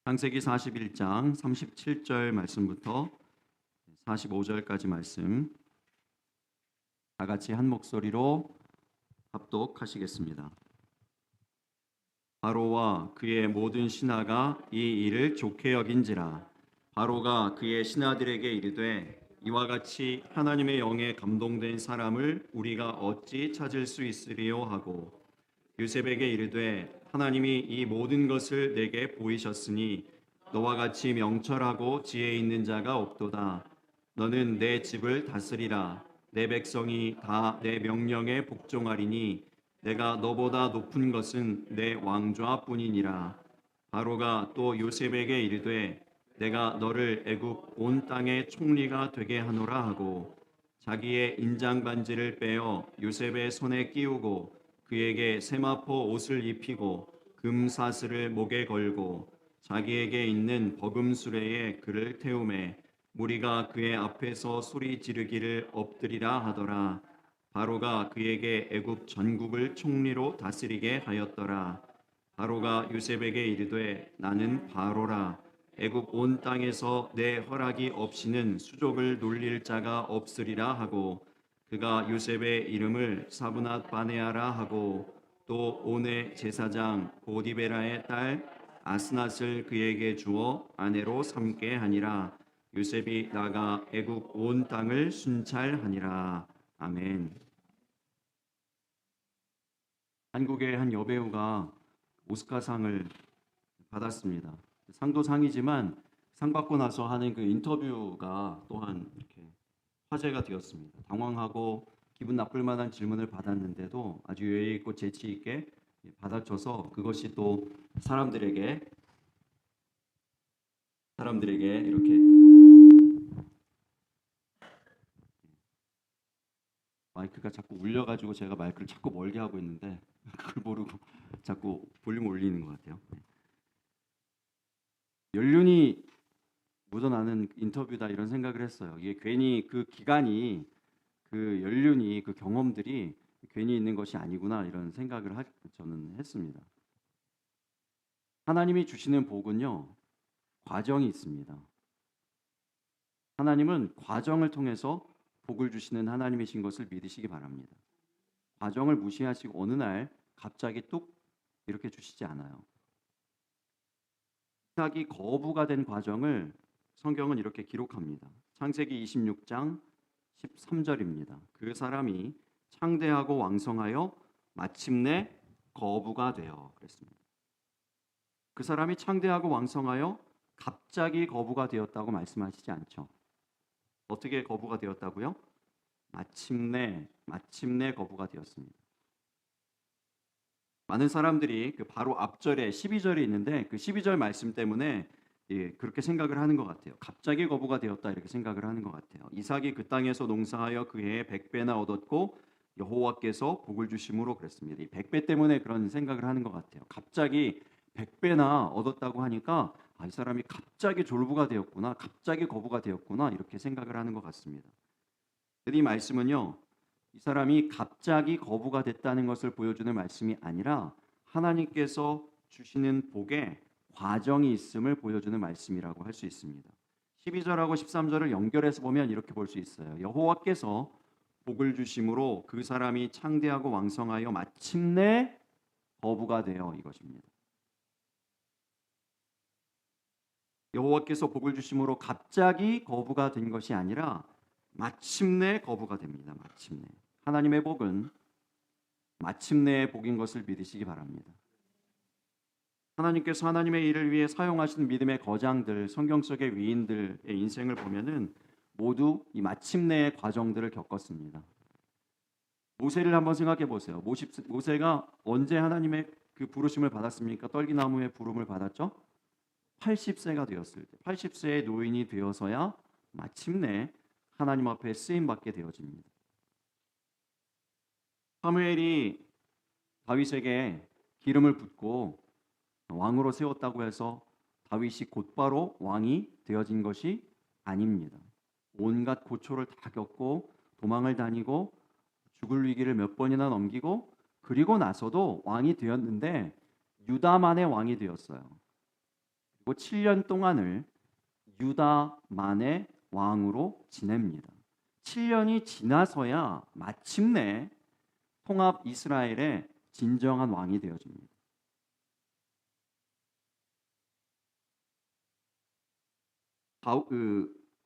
창세기 41장 37절 말씀부터 45절까지 말씀 다 같이 한 목소리로 합독하시겠습니다. 바로와 그의 모든 신하가 이 일을 좋게 여긴지라. 바로가 그의 신하들에게 이르되 이와 같이 하나님의 영에 감동된 사람을 우리가 어찌 찾을 수 있으리요 하고 요셉에게 이르되 하나님이 이 모든 것을 내게 보이셨으니 너와 같이 명철하고 지혜 있는 자가 없도다. 너는 내 집을 다스리라. 내 백성이 다 내 명령에 복종하리니 내가 너보다 높은 것은 내 왕좌뿐이니라. 바로가 또 요셉에게 이르되 내가 너를 애굽 온 땅의 총리가 되게 하노라 하고 자기의 인장 반지를 빼어 요셉의 손에 끼우고 그에게 세마포 옷을 입히고 금 사슬을 목에 걸고 자기에게 있는 버금 수레에 그를 태우매 무리가 그의 앞에서 소리 지르기를 엎드리라 하더라. 바로가 그에게 애굽 전국을 총리로 다스리게 하였더라. 바로가 요셉에게 이르되 나는 바로라. 애굽 온 땅에서 내 허락이 없이는 수족을 놀릴 자가 없으리라 하고 그가 요셉의 이름을 사브낫 바네아라 하고 또 온의 제사장 보디베라의 딸 아스낫을 그에게 주어 아내로 삼게 하니라. 요셉이 나가 애굽 온 땅을 순찰하니라. 아멘. 한국의 한 여배우가 오스카상을 받았습니다. 상도 상이지만 상 받고 나서 하는 그 인터뷰가 또한 이렇게 화제가 되었습니다. 당황하고 기분 나쁠 만한 질문을 받았는데도 아주 예의 있고 재치 있게 받아쳐서 그것이 또 사람들에게 이렇게 마이크가 자꾸 울려가지고 제가 마이크를 자꾸 멀게 하고 있는데 그걸 모르고 자꾸 볼륨 올리는 것 같아요. 연륜이 묻어나는 인터뷰다 이런 생각을 했어요. 이게 괜히 그 기간이 그 연륜이 그 경험들이 괜히 있는 것이 아니구나 이런 생각을 저는 했습니다. 하나님이 주시는 복은요 과정이 있습니다. 하나님은 과정을 통해서 복을 주시는 하나님이신 것을 믿으시기 바랍니다. 과정을 무시하시고 어느 날 갑자기 뚝 이렇게 주시지 않아요. 이삭이 거부가 된 과정을 성경은 이렇게 기록합니다. 창세기 26장 13절입니다. 그 사람이 창대하고 왕성하여 마침내 거부가 되어 그랬습니다. 그 사람이 창대하고 왕성하여 갑자기 거부가 되었다고 말씀하시지 않죠. 어떻게 거부가 되었다고요? 마침내 거부가 되었습니다. 많은 사람들이 그 바로 앞절에 12절이 있는데 그 12절 말씀 때문에 그렇게 생각을 하는 것 같아요. 갑자기 거부가 되었다 이렇게 생각을 하는 것 같아요. 이삭이 그 땅에서 농사하여 그 해에 100배나 얻었고 여호와께서 복을 주심으로 그랬습니다. 이 100배 때문에 그런 생각을 하는 것 같아요. 갑자기 100배나 얻었다고 하니까 이 사람이 갑자기 졸부가 되었구나, 갑자기 거부가 되었구나 이렇게 생각을 하는 것 같습니다. 이 말씀은요, 이 사람이 갑자기 거부가 됐다는 것을 보여주는 말씀이 아니라 하나님께서 주시는 복에 과정이 있음을 보여주는 말씀이라고 할 수 있습니다. 12절하고 13절을 연결해서 보면 이렇게 볼 수 있어요. 여호와께서 복을 주심으로 그 사람이 창대하고 왕성하여 마침내 거부가 되어 이것입니다. 여호와께서 복을 주심으로 갑자기 거부가 된 것이 아니라 마침내 거부가 됩니다. 마침내. 하나님의 복은 마침내의 복인 것을 믿으시기 바랍니다. 하나님께서 하나님의 일을 위해 사용하신 믿음의 거장들, 성경 속의 위인들의 인생을 보면은 모두 이 마침내의 과정들을 겪었습니다. 모세를 한번 생각해 보세요. 모세가 언제 하나님의 그 부르심을 받았습니까? 떨기나무의 부름을 받았죠? 80세가 되었을 때, 80세의 노인이 되어서야 마침내 하나님 앞에 쓰임 받게 되어집니다. 사무엘이 다윗에게 기름을 붓고 왕으로 세웠다고 해서 다윗이 곧바로 왕이 되어진 것이 아닙니다. 온갖 고초를 다 겪고 도망을 다니고 죽을 위기를 몇 번이나 넘기고 그리고 나서도 왕이 되었는데 유다만의 왕이 되었어요. 그리고 7년 동안을 유다만의 왕으로 지냅니다. 7년이 지나서야 마침내 통합 이스라엘의 진정한 왕이 되어집니다.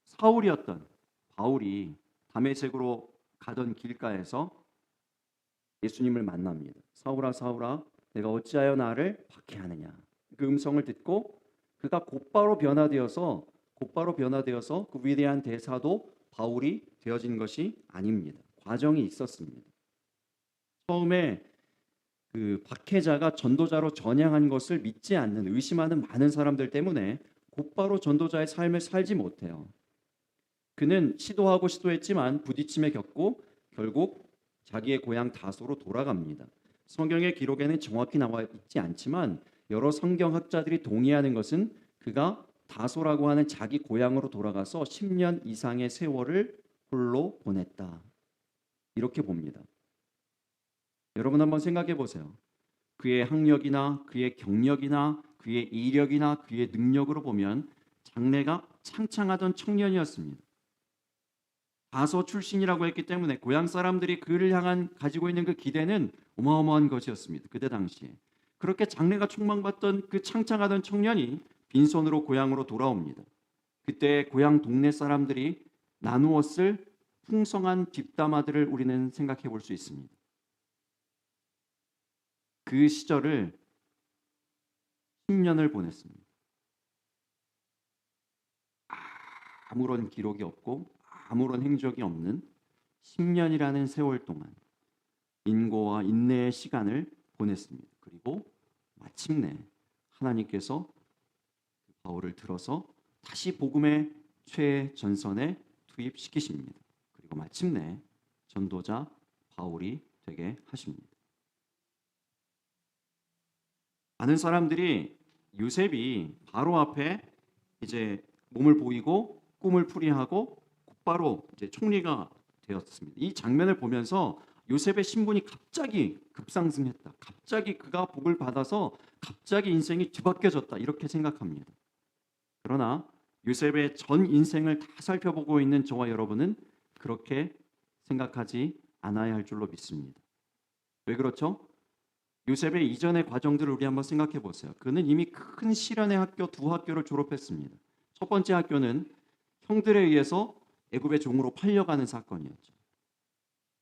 사울이었던 바울이 다메섹으로 가던 길가에서 예수님을 만납니다. 사울아 사울아 내가 어찌하여 나를 박해하느냐. 그 음성을 듣고 그가 곧바로 변화되어서 그 위대한 대사도 바울이 되어진 것이 아닙니다. 과정이 있었습니다. 처음에 그 박해자가 전도자로 전향한 것을 믿지 않는 의심하는 많은 사람들 때문에 곧바로 전도자의 삶을 살지 못해요. 그는 시도했지만 부딪힘에 겪고 결국 자기의 고향 다소로 돌아갑니다. 성경의 기록에는 정확히 나와 있지 않지만 여러 성경학자들이 동의하는 것은 그가 다소라고 하는 자기 고향으로 돌아가서 10년 이상의 세월을 홀로 보냈다. 이렇게 봅니다. 여러분 한번 생각해 보세요. 그의 학력이나 그의 경력이나 그의 이력이나 그의 능력으로 보면 장래가 창창하던 청년이었습니다. 다소 출신이라고 했기 때문에 고향 사람들이 그를 향한 가지고 있는 그 기대는 어마어마한 것이었습니다. 그때 당시에. 그렇게 장래가 촉망받던 그 창창하던 청년이 빈손으로 고향으로 돌아옵니다. 그때 고향 동네 사람들이 나누었을 풍성한 뒷담화들을 우리는 생각해 볼 수 있습니다. 그 시절을 10년을 보냈습니다. 아무런 기록이 없고 아무런 행적이 없는 10년이라는 세월 동안 인고와 인내의 시간을 보냈습니다. 그리고 마침내 하나님께서 바울을 들어서 다시 복음의 최전선에 투입시키십니다. 그리고 마침내 전도자 바울이 되게 하십니다. 많은 사람들이 요셉이 바로 앞에 이제 몸을 보이고 꿈을 풀이하고 곧바로 이제 총리가 되었습니다. 이 장면을 보면서 요셉의 신분이 갑자기 급상승했다. 갑자기 그가 복을 받아서 갑자기 인생이 뒤바뀌어졌다. 이렇게 생각합니다. 그러나 요셉의 전 인생을 다 살펴보고 있는 저와 여러분은 그렇게 생각하지 않아야 할 줄로 믿습니다. 왜 그렇죠? 요셉의 이전의 과정들을 우리 한번 생각해 보세요. 그는 이미 큰 시련의 학교 두 학교를 졸업했습니다. 첫 번째 학교는 형들에 의해서 애굽의 종으로 팔려가는 사건이었죠.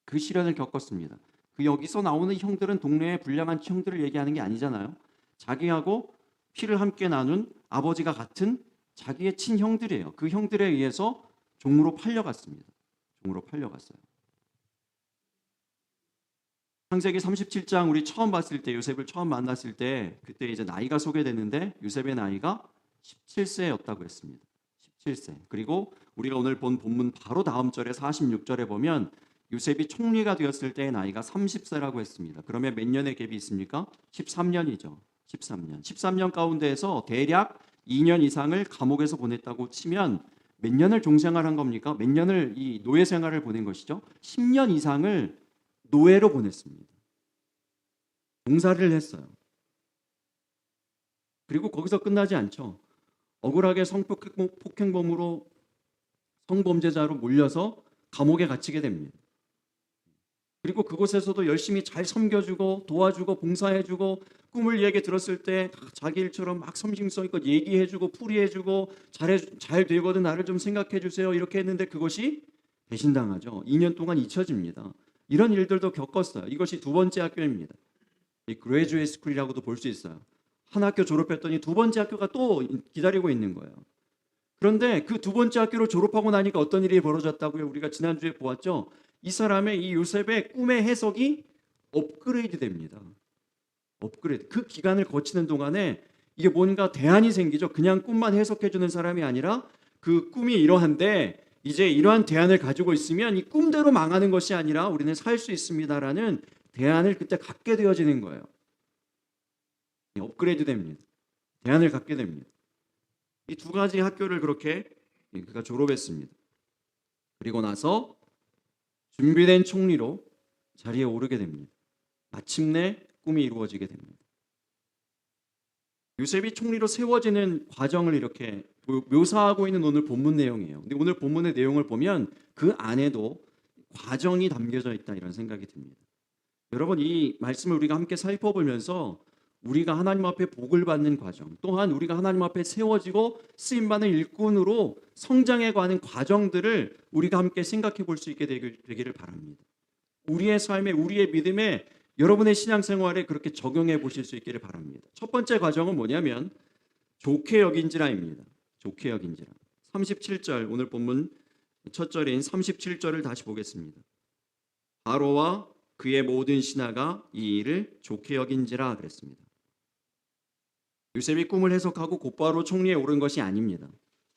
그 시련을 겪었습니다. 그 여기서 나오는 형들은 동네의 불량한 형들을 얘기하는 게 아니잖아요. 자기하고 피를 함께 나눈 아버지가 같은 자기의 친형들이에요. 그 형들에 의해서 종으로 팔려갔습니다. 종으로 팔려갔어요. 창세기 37장 우리 처음 봤을 때 요셉을 처음 만났을 때 그때 이제 나이가 소개되는데 요셉의 나이가 17세였다고 했습니다. 17세. 그리고 우리가 오늘 본 본문 바로 다음 절에 46절에 보면 요셉이 총리가 되었을 때의 나이가 30세라고 했습니다. 그러면 몇 년의 갭이 있습니까? 13년이죠. 13년. 13년 가운데에서 대략 2년 이상을 감옥에서 보냈다고 치면 몇 년을 종생활한 겁니까? 몇 년을 이 노예 생활을 보낸 것이죠? 10년 이상을 노예로 보냈습니다. 봉사를 했어요. 그리고 거기서 끝나지 않죠. 억울하게 성폭행범으로 성범죄자로 몰려서 감옥에 갇히게 됩니다. 그리고 그곳에서도 열심히 잘 섬겨주고 도와주고 봉사해주고 꿈을 얘기 들었을 때 자기 일처럼 막 섬심성의껏 얘기해주고 풀이해주고 잘 되거든 나를 좀 생각해주세요 이렇게 했는데 그것이 배신당하죠. 2년 동안 잊혀집니다. 이런 일들도 겪었어요. 이것이 두 번째 학교입니다. 이 그레주에이트 스쿨이라고도 볼 수 있어요. 한 학교 졸업했더니 두 번째 학교가 또 기다리고 있는 거예요. 그런데 그 두 번째 학교를 졸업하고 나니까 어떤 일이 벌어졌다고요? 우리가 지난주에 보았죠. 이 사람의 이 요셉의 꿈의 해석이 업그레이드 됩니다. 업그레이드. 그 기간을 거치는 동안에 이게 뭔가 대안이 생기죠. 그냥 꿈만 해석해 주는 사람이 아니라 그 꿈이 이러한데 이제 이러한 대안을 가지고 있으면 이 꿈대로 망하는 것이 아니라 우리는 살 수 있습니다라는 대안을 그때 갖게 되어지는 거예요. 업그레이드 됩니다. 대안을 갖게 됩니다. 이 두 가지 학교를 그렇게 그가 졸업했습니다. 그리고 나서 준비된 총리로 자리에 오르게 됩니다. 마침내 꿈이 이루어지게 됩니다. 요셉이 총리로 세워지는 과정을 이렇게 묘사하고 있는 오늘 본문 내용이에요. 근데 오늘 본문의 내용을 보면 그 안에도 과정이 담겨져 있다 이런 생각이 듭니다. 여러분, 이 말씀을 우리가 함께 살펴보면서 우리가 하나님 앞에 복을 받는 과정, 또한 우리가 하나님 앞에 세워지고 쓰임받는 일꾼으로 성장해가는 과정들을 우리가 함께 생각해 볼 수 있게 되기를 바랍니다. 우리의 삶에, 우리의 믿음에, 여러분의 신앙생활에 그렇게 적용해 보실 수 있기를 바랍니다. 첫 번째 과정은 뭐냐면 좋게 여긴지라입니다. 좋게 여긴지라. 37절, 오늘 본문 첫 절인 37절을 다시 보겠습니다. 바로와 그의 모든 신하가 이 일을 좋게 여긴지라 그랬습니다. 요셉이 꿈을 해석하고 곧바로 총리에 오른 것이 아닙니다.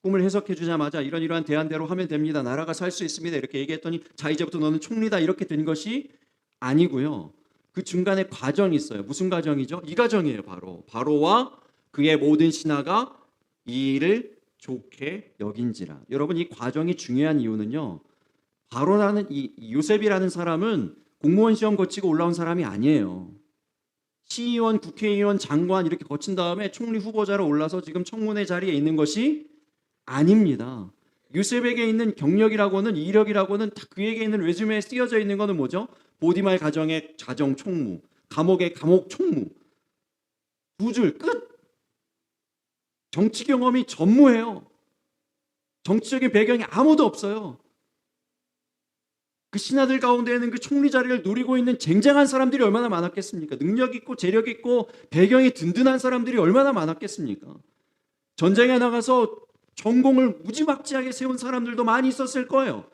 꿈을 해석해 주자마자 이러한 대안대로 하면 됩니다. 나라가 살 수 있습니다. 이렇게 얘기했더니 자, 이제부터 너는 총리다 이렇게 된 것이 아니고요. 그 중간에 과정이 있어요. 무슨 과정이죠? 이 과정이에요. 바로와 그의 모든 신하가 이 일을 좋게 여긴지라. 여러분, 이 과정이 중요한 이유는요, 바로라는 이 요셉이라는 사람은 공무원 시험 거치고 올라온 사람이 아니에요. 시의원, 국회의원, 장관 이렇게 거친 다음에 총리 후보자로 올라서 지금 청문회 자리에 있는 것이 아닙니다. 요셉에게 있는 경력이라고는, 이력이라고는 다 그에게 있는 레주메에 쓰여져 있는 것은 뭐죠? 보디말 가정의 가정 총무, 감옥의 감옥 총무, 두 줄 끝. 정치 경험이 전무해요. 정치적인 배경이 아무도 없어요. 그 신하들 가운데에는 그 총리 자리를 누리고 있는 쟁쟁한 사람들이 얼마나 많았겠습니까? 능력 있고 재력 있고 배경이 든든한 사람들이 얼마나 많았겠습니까? 전쟁에 나가서 전공을 무지막지하게 세운 사람들도 많이 있었을 거예요.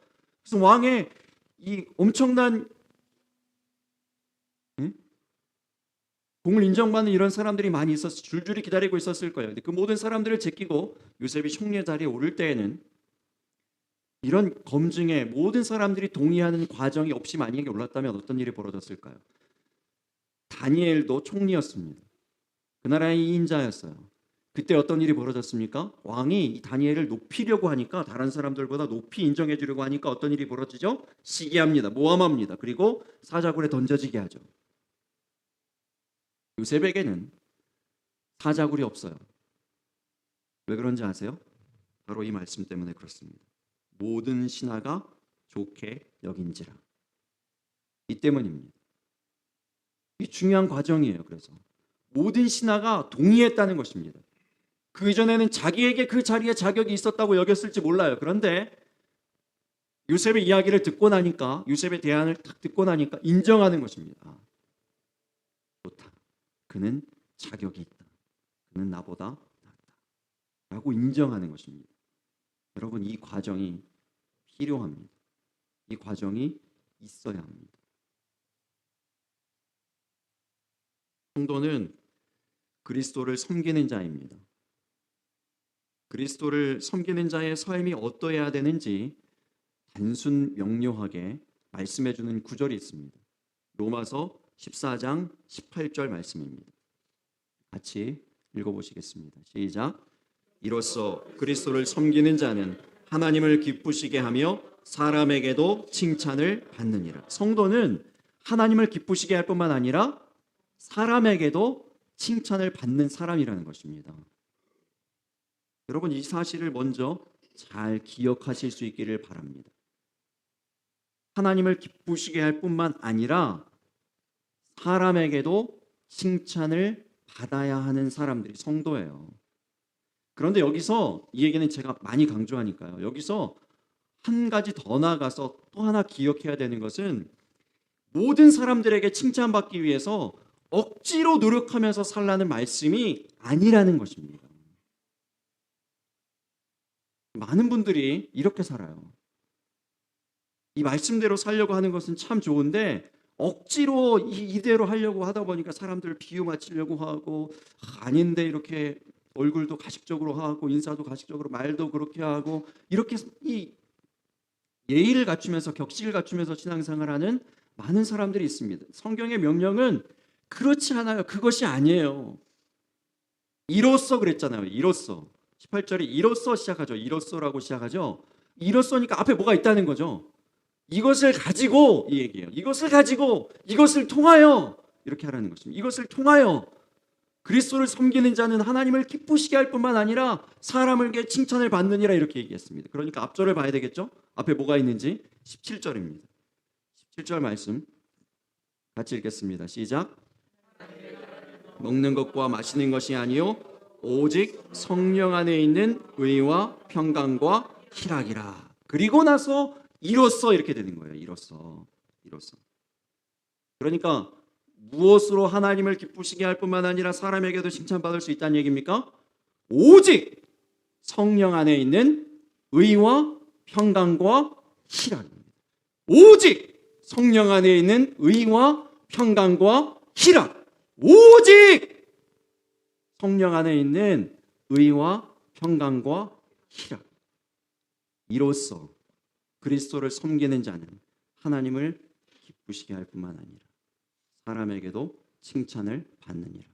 그래서 왕의 이 엄청난 공을 인정받는 이런 사람들이 많이 있었을, 줄줄이 기다리고 있었을 거예요. 근데 그 모든 사람들을 제끼고 요셉이 총리의 자리에 오를 때에는 이런 검증에 모든 사람들이 동의하는 과정이 없이 만약에 올랐다면 어떤 일이 벌어졌을까요? 다니엘도 총리였습니다. 그 나라의 2인자였어요. 그때 어떤 일이 벌어졌습니까? 왕이 이 다니엘을 높이려고 하니까, 다른 사람들보다 높이 인정해 주려고 하니까 어떤 일이 벌어지죠? 시기합니다. 모함합니다. 그리고 사자굴에 던져지게 하죠. 요셉에게는 사자굴이 없어요. 왜 그런지 아세요? 바로 이 말씀 때문에 그렇습니다. 모든 신하가 좋게 여긴지라. 이 때문입니다. 이 중요한 과정이에요. 그래서 모든 신하가 동의했다는 것입니다. 그 이전에는 자기에게 그 자리에 자격이 있었다고 여겼을지 몰라요. 그런데 요셉의 이야기를 듣고 나니까, 요셉의 대안을 딱 듣고 나니까 인정하는 것입니다. 좋다. 그는 자격이 있다. 그는 나보다 낫다. 라고 인정하는 것입니다. 여러분, 이 과정이 필요합니다. 이 과정이 있어야 합니다. 성도는 그리스도를 섬기는 자입니다. 그리스도를 섬기는 자의 삶이 어떠해야 되는지 단순 명료하게 말씀해 주는 구절이 있습니다. 로마서 14장 18절 말씀입니다. 같이 읽어보시겠습니다. 시작. 이로써 그리스도를 섬기는 자는 하나님을 기쁘시게 하며 사람에게도 칭찬을 받느니라. 성도는 하나님을 기쁘시게 할 뿐만 아니라 사람에게도 칭찬을 받는 사람이라는 것입니다. 여러분, 이 사실을 먼저 잘 기억하실 수 있기를 바랍니다. 하나님을 기쁘시게 할 뿐만 아니라 사람에게도 칭찬을 받아야 하는 사람들이 성도예요. 그런데 여기서 이 얘기는 제가 많이 강조하니까요. 여기서 한 가지 더 나아가서 또 하나 기억해야 되는 것은 모든 사람들에게 칭찬받기 위해서 억지로 노력하면서 살라는 말씀이 아니라는 것입니다. 많은 분들이 이렇게 살아요. 이 말씀대로 살려고 하는 것은 참 좋은데 억지로 이대로 하려고 하다 보니까 사람들을 비유 맞추려고 하고, 아닌데 이렇게 얼굴도 가식적으로 하고 인사도 가식적으로 말도 그렇게 하고, 이렇게 이 예의를 갖추면서 격식을 갖추면서 신앙생활하는 많은 사람들이 있습니다. 성경의 명령은 그렇지 않아요. 그것이 아니에요. 이로써 그랬잖아요. 이로써 18절이 이로써 시작하죠. 이로써라고 시작하죠. 이로써니까 앞에 뭐가 있다는 거죠. 이것을 가지고, 이 얘기예요. 이것을 가지고, 이것을 통하여 이렇게 하라는 것입니다. 이것을 통하여 그리스도를 섬기는 자는 하나님을 기쁘시게 할 뿐만 아니라 사람에게 칭찬을 받느니라 이렇게 얘기했습니다. 그러니까 앞절을 봐야 되겠죠? 앞에 뭐가 있는지 17절입니다. 17절 말씀 같이 읽겠습니다. 시작. 먹는 것과 마시는 것이 아니요 오직 성령 안에 있는 의와 평강과 희락이라. 그리고 나서 이로써 이렇게 되는 거예요. 이로써. 그러니까 무엇으로 하나님을 기쁘시게 할 뿐만 아니라 사람에게도 칭찬받을 수 있다는 얘기입니까? 오직 성령 안에 있는 의와 평강과 희락입니다. 오직 성령 안에 있는 의와 평강과 희락. 오직 성령 안에 있는 의와 평강과 희락. 이로써 그리스도를 섬기는 자는 하나님을 기쁘시게 할 뿐만 아니라 사람에게도 칭찬을 받느니라.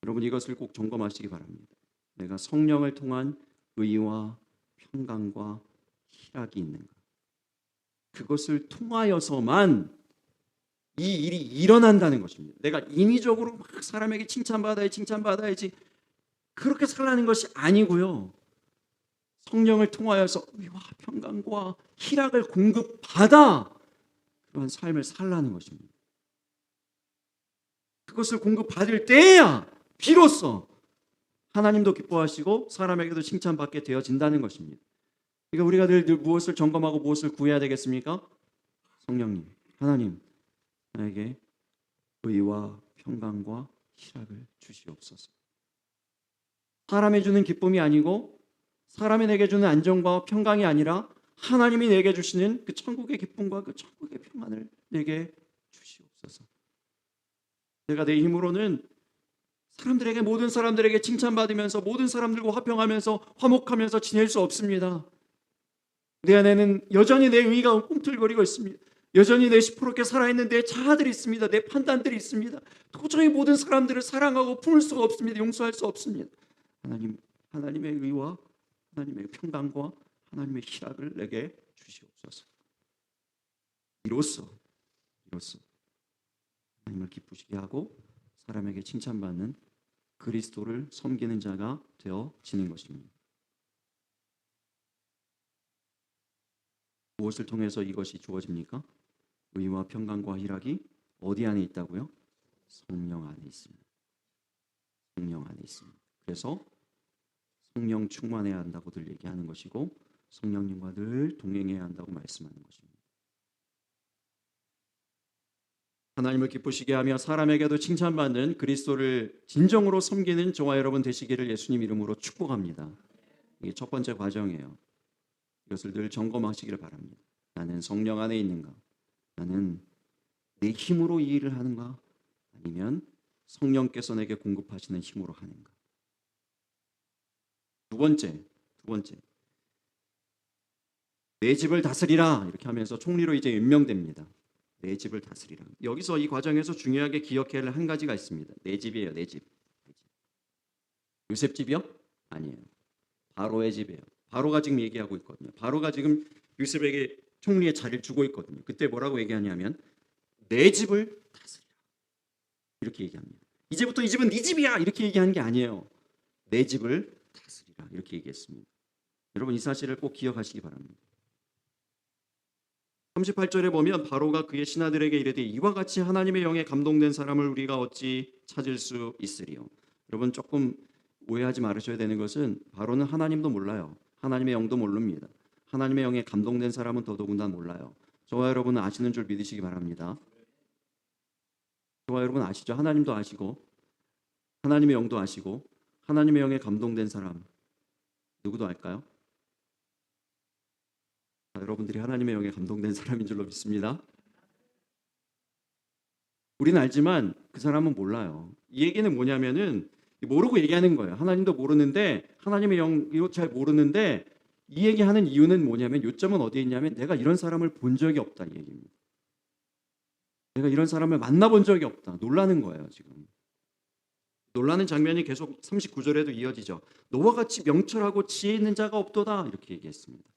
여러분 이것을 꼭 점검하시기 바랍니다. 내가 성령을 통한 의와 평강과 희락이 있는가? 그것을 통하여서만 이 일이 일어난다는 것입니다. 내가 인위적으로 막 사람에게 칭찬받아야지 그렇게 살라는 것이 아니고요. 성령을 통하여서 의와 평강과 희락을 공급받아 그런 삶을 살라는 것입니다. 그것을 공급받을 때야 비로소 하나님도 기뻐하시고 사람에게도 칭찬받게 되어진다는 것입니다. 그러니까 우리가 늘 무엇을 점검하고 무엇을 구해야 되겠습니까? 성령님, 하나님 나에게 의와 평강과 희락을 주시옵소서. 사람이 주는 기쁨이 아니고 사람이 내게 주는 안정과 평강이 아니라 하나님이 내게 주시는 그 천국의 기쁨과 그 천국의 평안을 내게 주시옵소서. 내가 내 힘으로는 모든 사람들에게 칭찬받으면서 모든 사람들과 화평하면서 화목하면서 지낼 수 없습니다. 내 안에는 여전히 내 의가 꿈틀거리고 있습니다. 여전히 내 시퍼렇게 살아있는 내 자아들이 있습니다. 내 판단들이 있습니다. 도저히 모든 사람들을 사랑하고 품을 수가 없습니다. 용서할 수 없습니다. 하나님의 의와 하나님의 평강과 하나님의 희락을 내게 주시옵소서. 이로써 하나님을 기쁘시게 하고 사람에게 칭찬받는 그리스도를 섬기는 자가 되어지는 것입니다. 무엇을 통해서 이것이 주어집니까? 의와 평강과 희락이 어디 안에 있다고요? 성령 안에 있습니다. 성령 안에 있습니다. 그래서 성령 충만해야 한다고 늘 얘기하는 것이고 성령님과 늘 동행해야 한다고 말씀하는 것입니다. 하나님을 기쁘시게 하며 사람에게도 칭찬받는 그리스도를 진정으로 섬기는 저와 여러분 되시기를 예수님 이름으로 축복합니다. 이게 첫 번째 과정이에요. 이것을 늘 점검하시기를 바랍니다. 나는 성령 안에 있는가? 나는 내 힘으로 이 일을 하는가? 아니면 성령께서 내게 공급하시는 힘으로 하는가? 두 번째 내 집을 다스리라 이렇게 하면서 총리로 이제 임명됩니다. 내 집을 다스리라. 여기서 이 과정에서 중요하게 기억해야 할 한 가지가 있습니다. 내 집이에요. 내 집. 요셉 집이요? 아니에요. 바로의 집이에요. 바로가 지금 얘기하고 있거든요. 바로가 지금 요셉에게 총리의 자리를 주고 있거든요. 그때 뭐라고 얘기하냐면 내 집을 다스리라 이렇게 얘기합니다. 이제부터 이 집은 네 집이야 이렇게 얘기하는 게 아니에요. 내 집을 다스리라 이렇게 얘기했습니다. 여러분 이 사실을 꼭 기억하시기 바랍니다. 38절에 보면 바로가 그의 신하들에게 이르되 이와 같이 하나님의 영에 감동된 사람을 우리가 어찌 찾을 수 있으리요. 여러분 조금 오해하지 말으셔야 되는 것은 바로는 하나님도 몰라요. 하나님의 영도 모릅니다. 하나님의 영에 감동된 사람은 더더군다나 몰라요. 저와 여러분은 아시는 줄 믿으시기 바랍니다. 저와 여러분 아시죠? 하나님도 아시고 하나님의 영도 아시고 하나님의 영에 감동된 사람 누구도 알까요? 여러분들이 하나님의 영에 감동된 사람인 줄로 믿습니다. 우리는 알지만 그 사람은 몰라요. 이 얘기는 뭐냐면은 모르고 얘기하는 거예요. 하나님도 모르는데 하나님의 영도 잘 모르는데 이 얘기하는 이유는 뭐냐면 요점은 어디에 있냐면 내가 이런 사람을 본 적이 없다 이 얘기입니다. 내가 이런 사람을 만나본 적이 없다. 놀라는 거예요 지금. 놀라는 장면이 계속 39절에도 이어지죠. 너와 같이 명철하고 지혜 있는 자가 없도다 이렇게 얘기했습니다.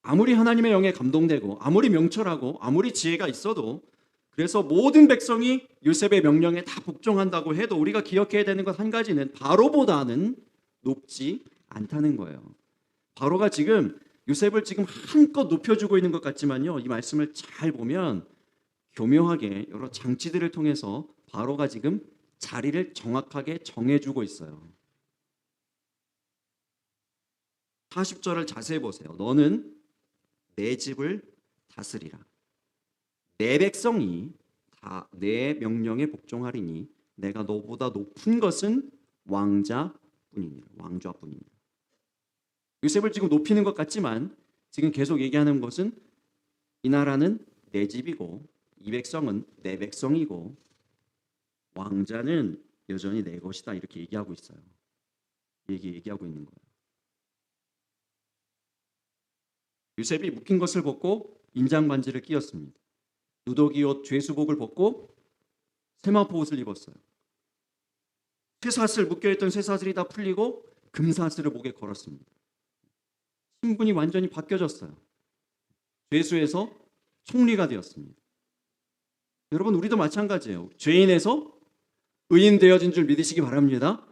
아무리 하나님의 영에 감동되고 아무리 명철하고 아무리 지혜가 있어도 그래서 모든 백성이 요셉의 명령에 다 복종한다고 해도 우리가 기억해야 되는 것 한 가지는 바로보다는 높지 않다는 거예요. 바로가 지금 요셉을 지금 한껏 높여주고 있는 것 같지만요, 이 말씀을 잘 보면 교묘하게 여러 장치들을 통해서 바로가 지금 자리를 정확하게 정해주고 있어요. 40절을 자세히 보세요. 너는 내 집을 다스리라. 내 백성이 다 내 명령에 복종하리니 내가 너보다 높은 것은 왕자뿐이니라. 왕좌뿐이니라. 요셉을 지금 높이는 것 같지만 지금 계속 얘기하는 것은 이 나라는 내 집이고 이 백성은 내 백성이고 왕자는 여전히 내 것이다, 이렇게 얘기하고 있어요. 얘기하고 있는 거예요. 요셉이 묶인 것을 벗고 인장 반지를 끼웠습니다. 누더기 옷 죄수복을 벗고 세마포 옷을 입었어요. 쇠사슬 묶여있던 쇠사슬이 다 풀리고 금사슬을 목에 걸었습니다. 신분이 완전히 바뀌어졌어요. 죄수에서 총리가 되었습니다. 여러분, 우리도 마찬가지예요. 죄인에서 의인 되어진 줄 믿으시기 바랍니다.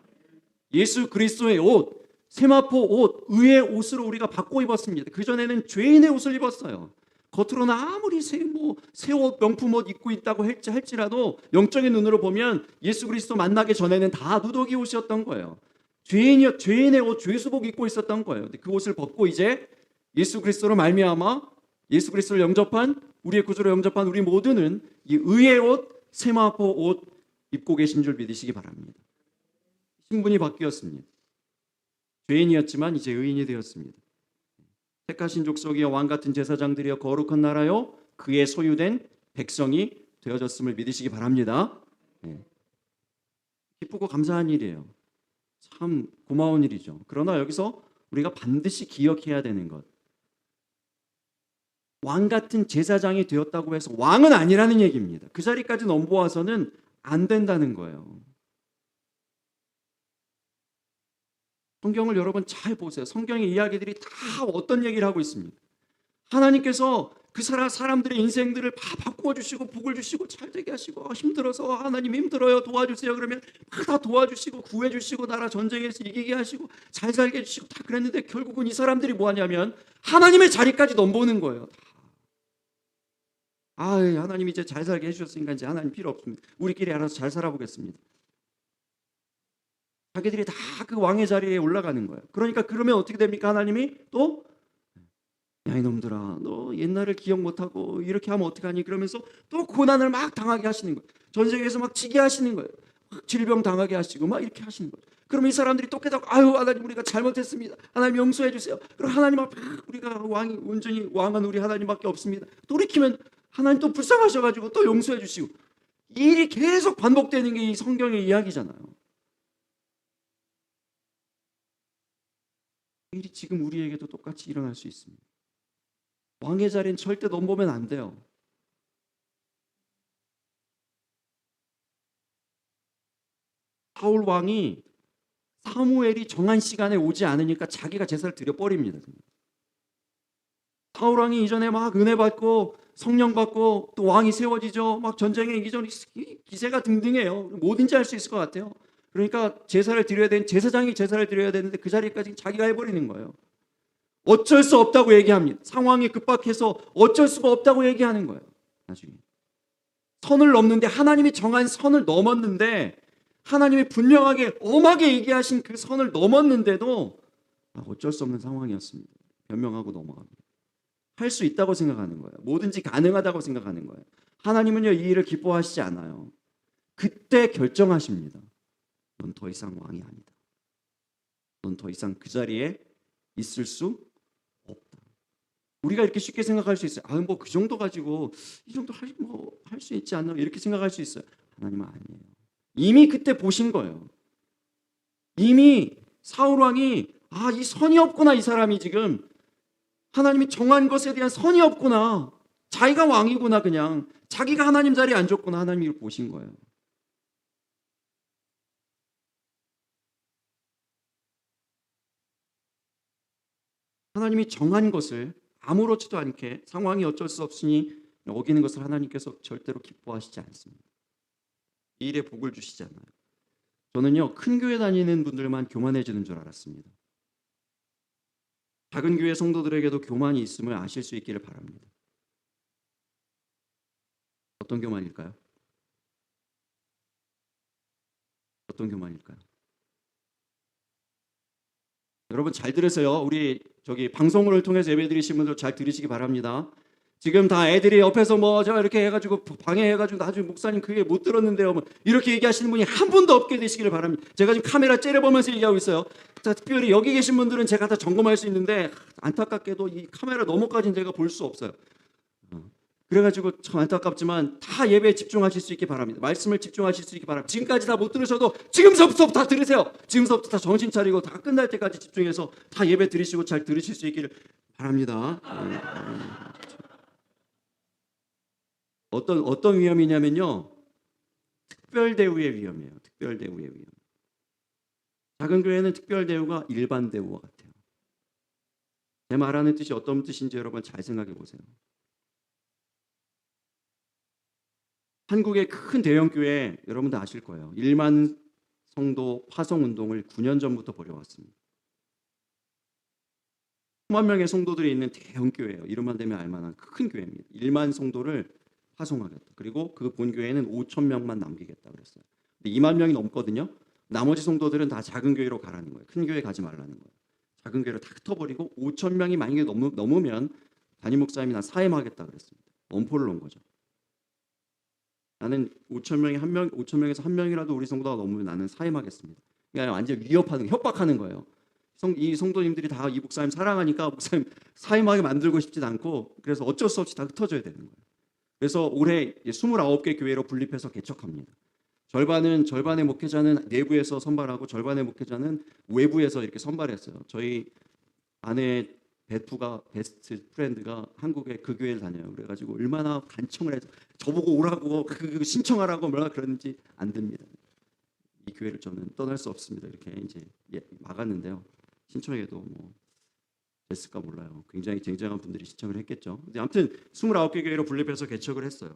예수 그리스도의 옷, 세마포 옷, 의의 옷으로 우리가 바꿔 입었습니다. 그전에는 죄인의 옷을 입었어요. 겉으로는 아무리 새 옷, 명품 옷 입고 있다고 할지라도 영적인 눈으로 보면 예수 그리스도 만나기 전에는 다 누더기 옷이었던 거예요. 죄인의 옷, 죄수복 입고 있었던 거예요. 근데 그 옷을 벗고 이제 예수 그리스도로 말미암아 예수 그리스도를 영접한, 우리의 구주로 영접한 우리 모두는 이 의의 옷, 세마포 옷 입고 계신 줄 믿으시기 바랍니다. 신분이 바뀌었습니다. 죄인이었지만 이제 의인이 되었습니다. 택하신 족속이여 왕같은 제사장들이여 거룩한 나라여 그의 소유된 백성이 되어졌음을 믿으시기 바랍니다. 기쁘고 감사한 일이에요. 참 고마운 일이죠. 그러나 여기서 우리가 반드시 기억해야 되는 것, 왕같은 제사장이 되었다고 해서 왕은 아니라는 얘기입니다. 그 자리까지 넘보아서는 안 된다는 거예요. 성경을 여러분 잘 보세요. 성경의 이야기들이 다 어떤 얘기를 하고 있습니까? 하나님께서 그 사람들의 인생들을 다 바꾸어 주시고 복을 주시고 잘되게 하시고, 힘들어서 하나님 힘들어요 도와주세요 그러면 다 도와주시고 구해주시고 나라 전쟁에서 이기게 하시고 잘 살게 해주시고 다 그랬는데 결국은 이 사람들이 뭐 하냐면 하나님의 자리까지 넘보는 거예요. 하나님 이제 잘 살게 해주셨으니까 이제 하나님 필요 없습니다. 우리끼리 알아서 잘 살아보겠습니다. 자기들이 다 그 왕의 자리에 올라가는 거예요. 그러니까 그러면 어떻게 됩니까? 하나님이 또 야 이놈들아 너 옛날을 기억 못하고 이렇게 하면 어떡하니? 그러면서 또 고난을 막 당하게 하시는 거예요. 전쟁에서 막 지게 하시는 거예요. 막 질병 당하게 하시고 막 이렇게 하시는 거예요. 그러면 이 사람들이 또 깨닫고 하나님 우리가 잘못했습니다. 하나님 용서해 주세요. 그럼 하나님 앞에 우리가 왕이 온전히 왕은 우리 하나님밖에 없습니다. 돌이키면 하나님 또 불쌍하셔가지고 또 용서해 주시고, 이 일이 계속 반복되는 게 이 성경의 이야기잖아요. 이 일이 지금 우리에게도 똑같이 일어날 수 있습니다. 왕의 자리는 절대 넘보면 안 돼요. 사울 왕이 사무엘이 정한 시간에 오지 않으니까 자기가 제사를 드려버립니다. 사울 왕이 이전에 막 은혜 받고 성령 받고 또 왕이 세워지죠. 막 전쟁에 이기 전에 기세가 등등해요. 뭐든지 할 수 있을 것 같아요. 그러니까 제사를 드려야 되는 제사장이 제사를 드려야 되는데 그 자리까지 자기가 해버리는 거예요. 어쩔 수 없다고 얘기합니다. 상황이 급박해서 어쩔 수가 없다고 얘기하는 거예요. 나중에 선을 넘는데, 하나님이 정한 선을 넘었는데, 하나님이 분명하게 엄하게 얘기하신 그 선을 넘었는데도 어쩔 수 없는 상황이었습니다. 변명하고 넘어갑니다. 할 수 있다고 생각하는 거예요. 뭐든지 가능하다고 생각하는 거예요. 하나님은요 이 일을 기뻐하시지 않아요. 그때 결정하십니다. 넌 더 이상 왕이 아니다. 넌 더 이상 그 자리에 있을 수 없다. 우리가 이렇게 쉽게 생각할 수 있어요. 뭐 그 정도 가지고 이 정도 할 수 있지 않나, 이렇게 생각할 수 있어요. 하나님은 아니에요. 이미 그때 보신 거예요. 이미 사울 왕이 이 선이 없구나, 이 사람이 지금 하나님이 정한 것에 대한 선이 없구나, 자기가 왕이구나, 그냥 자기가 하나님 자리에 앉았구나, 하나님이 이걸 보신 거예요. 하나님이 정한 것을 아무렇지도 않게 상황이 어쩔 수 없으니 어기는 것을 하나님께서 절대로 기뻐하시지 않습니다. 이 일에 복을 주시지 않아요. 저는요, 큰 교회 다니는 분들만 교만해지는 줄 알았습니다. 작은 교회 성도들에게도 교만이 있음을 아실 수 있기를 바랍니다. 어떤 교만일까요? 어떤 교만일까요? 여러분 잘 들으세요. 우리 방송을 통해서 예배드리신 분들 잘 들으시기 바랍니다. 지금 다 애들이 옆에서 뭐 제가 이렇게 해가지고 방해해가지고 나중에 목사님 그게 못 들었는데요, 뭐 이렇게 얘기하시는 분이 한 분도 없게 되시기를 바랍니다. 제가 지금 카메라 째려보면서 얘기하고 있어요. 자, 특별히 여기 계신 분들은 제가 다 점검할 수 있는데 안타깝게도 이 카메라 너머까지는 제가 볼 수 없어요. 그래가지고 참 안타깝지만 다 예배에 집중하실 수 있기 바랍니다. 말씀을 집중하실 수 있기 바랍니다. 지금까지 다 못 들으셔도 지금서부터 다 들으세요. 지금서부터 다 정신 차리고 다 끝날 때까지 집중해서 다 예배 드리시고 잘 들으실 수 있기를 바랍니다. 어떤 위험이냐면요, 특별 대우의 위험이에요. 특별 대우의 위험. 작은 교회는 특별 대우가 일반 대우와 같아요. 제 말하는 뜻이 어떤 뜻인지 여러분 잘 생각해 보세요. 한국의 큰 대형 교회 여러분들 아실 거예요. 1만 성도 파송 운동을 9년 전부터 벌여왔습니다. 10만 명의 성도들이 있는 대형 교회예요. 이름만 대면 알만한 큰 교회입니다. 1만 성도를 파송하겠다. 그리고 그 본교회는 5천 명만 남기겠다 그랬어요. 근데 2만 명이 넘거든요. 나머지 성도들은 다 작은 교회로 가라는 거예요. 큰 교회 가지 말라는 거예요. 작은 교회로 다 흩어버리고 5천 명이 만약에 넘으면 담임 목사님이 나 사임하겠다 그랬습니다. 엄포를 놓은 거죠. 나는 5천 명에서 한 명이라도 우리 성도가 넘으면 나는 사임하겠습니다. 그러니까 완전 위협하는, 협박하는 거예요. 이 성도님들이 다 이 목사님 사랑하니까 목사님 사임하게 만들고 싶지도 않고, 그래서 어쩔 수 없이 다 흩어져야 되는 거예요. 그래서 올해 29개 교회로 분립해서 개척합니다. 절반의 목회자는 내부에서 선발하고 절반의 목회자는 외부에서 이렇게 선발했어요. 저희 아내 베스트 프렌드가 한국에 그 교회를 다녀요. 그래가지고 얼마나 간청을 해서 저보고 오라고 그 신청하라고 뭐라 그러는지 안 됩니다. 이 교회를 저는 떠날 수 없습니다. 이렇게 이제 막았는데요. 신청해도 뭐 됐을까 몰라요. 굉장히 쟁쟁한 분들이 신청을 했겠죠. 근데 아무튼 29개 교회로 분립해서 개척을 했어요.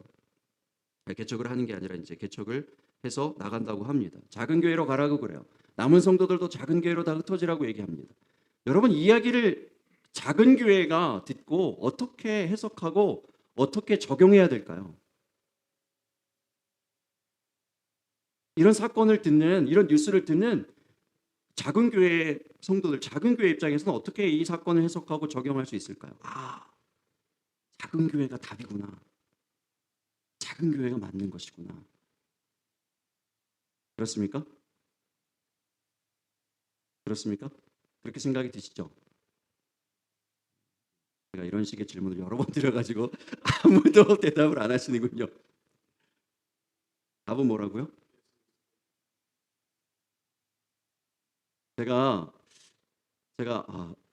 개척을 하는 게 아니라 이제 개척을 해서 나간다고 합니다. 작은 교회로 가라고 그래요. 남은 성도들도 작은 교회로 다 흩어지라고 얘기합니다. 여러분, 이야기를 작은 교회가 듣고 어떻게 해석하고 어떻게 적용해야 될까요? 이런 사건을 듣는, 이런 뉴스를 듣는 작은 교회 성도들, 작은 교회 입장에서는 어떻게 이 사건을 해석하고 적용할 수 있을까요? 작은 교회가 답이구나. 작은 교회가 맞는 것이구나. 그렇습니까? 그렇습니까? 그렇게 생각이 드시죠? 제가 이런 식의 질문을 여러 번 드려가지고 아무도 대답을 안 하시는군요. 답은 뭐라고요? 제가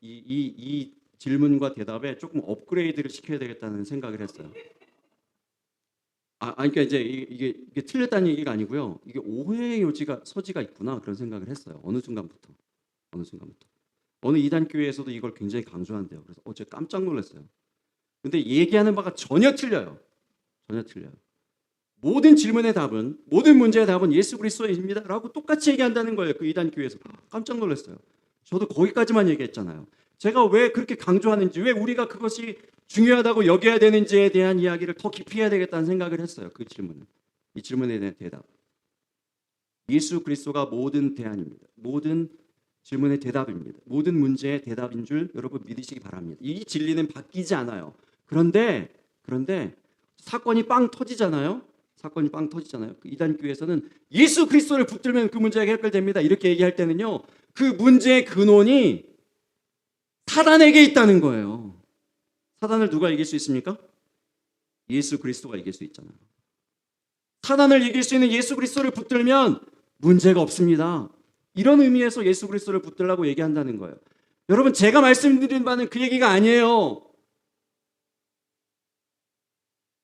이 질문과 대답에 조금 업그레이드를 시켜야 되겠다는 생각을 했어요. 그러니까 이제 이게 틀렸다는 얘기가 아니고요. 이게 오해의 소지가 있구나, 그런 생각을 했어요. 어느 순간부터. 어느 이단 교회에서도 이걸 굉장히 강조한대요. 그래서 제가 깜짝 놀랐어요. 근데 얘기하는 바가 전혀 틀려요. 모든 질문의 답은, 모든 문제의 답은 예수 그리스도입니다라고 똑같이 얘기한다는 거예요. 그 이단 교회에서. 깜짝 놀랐어요. 저도 거기까지만 얘기했잖아요. 제가 왜 그렇게 강조하는지, 왜 우리가 그것이 중요하다고 여겨야 되는지에 대한 이야기를 더 깊이 해야 되겠다는 생각을 했어요. 그 질문은. 이 질문에 대한 대답. 예수 그리스도가 모든 대안입니다. 모든 질문의 대답입니다. 모든 문제의 대답인 줄 여러분 믿으시기 바랍니다. 이 진리는 바뀌지 않아요. 그런데 사건이 빵 터지잖아요. 그 이단 교회에서는 예수 그리스도를 붙들면 그 문제가 해결됩니다. 이렇게 얘기할 때는요, 그 문제의 근원이 사단에게 있다는 거예요. 사단을 누가 이길 수 있습니까? 예수 그리스도가 이길 수 있잖아요. 사단을 이길 수 있는 예수 그리스도를 붙들면 문제가 없습니다. 이런 의미에서 예수 그리스도를 붙들라고 얘기한다는 거예요. 여러분, 제가 말씀드린 바는 그 얘기가 아니에요.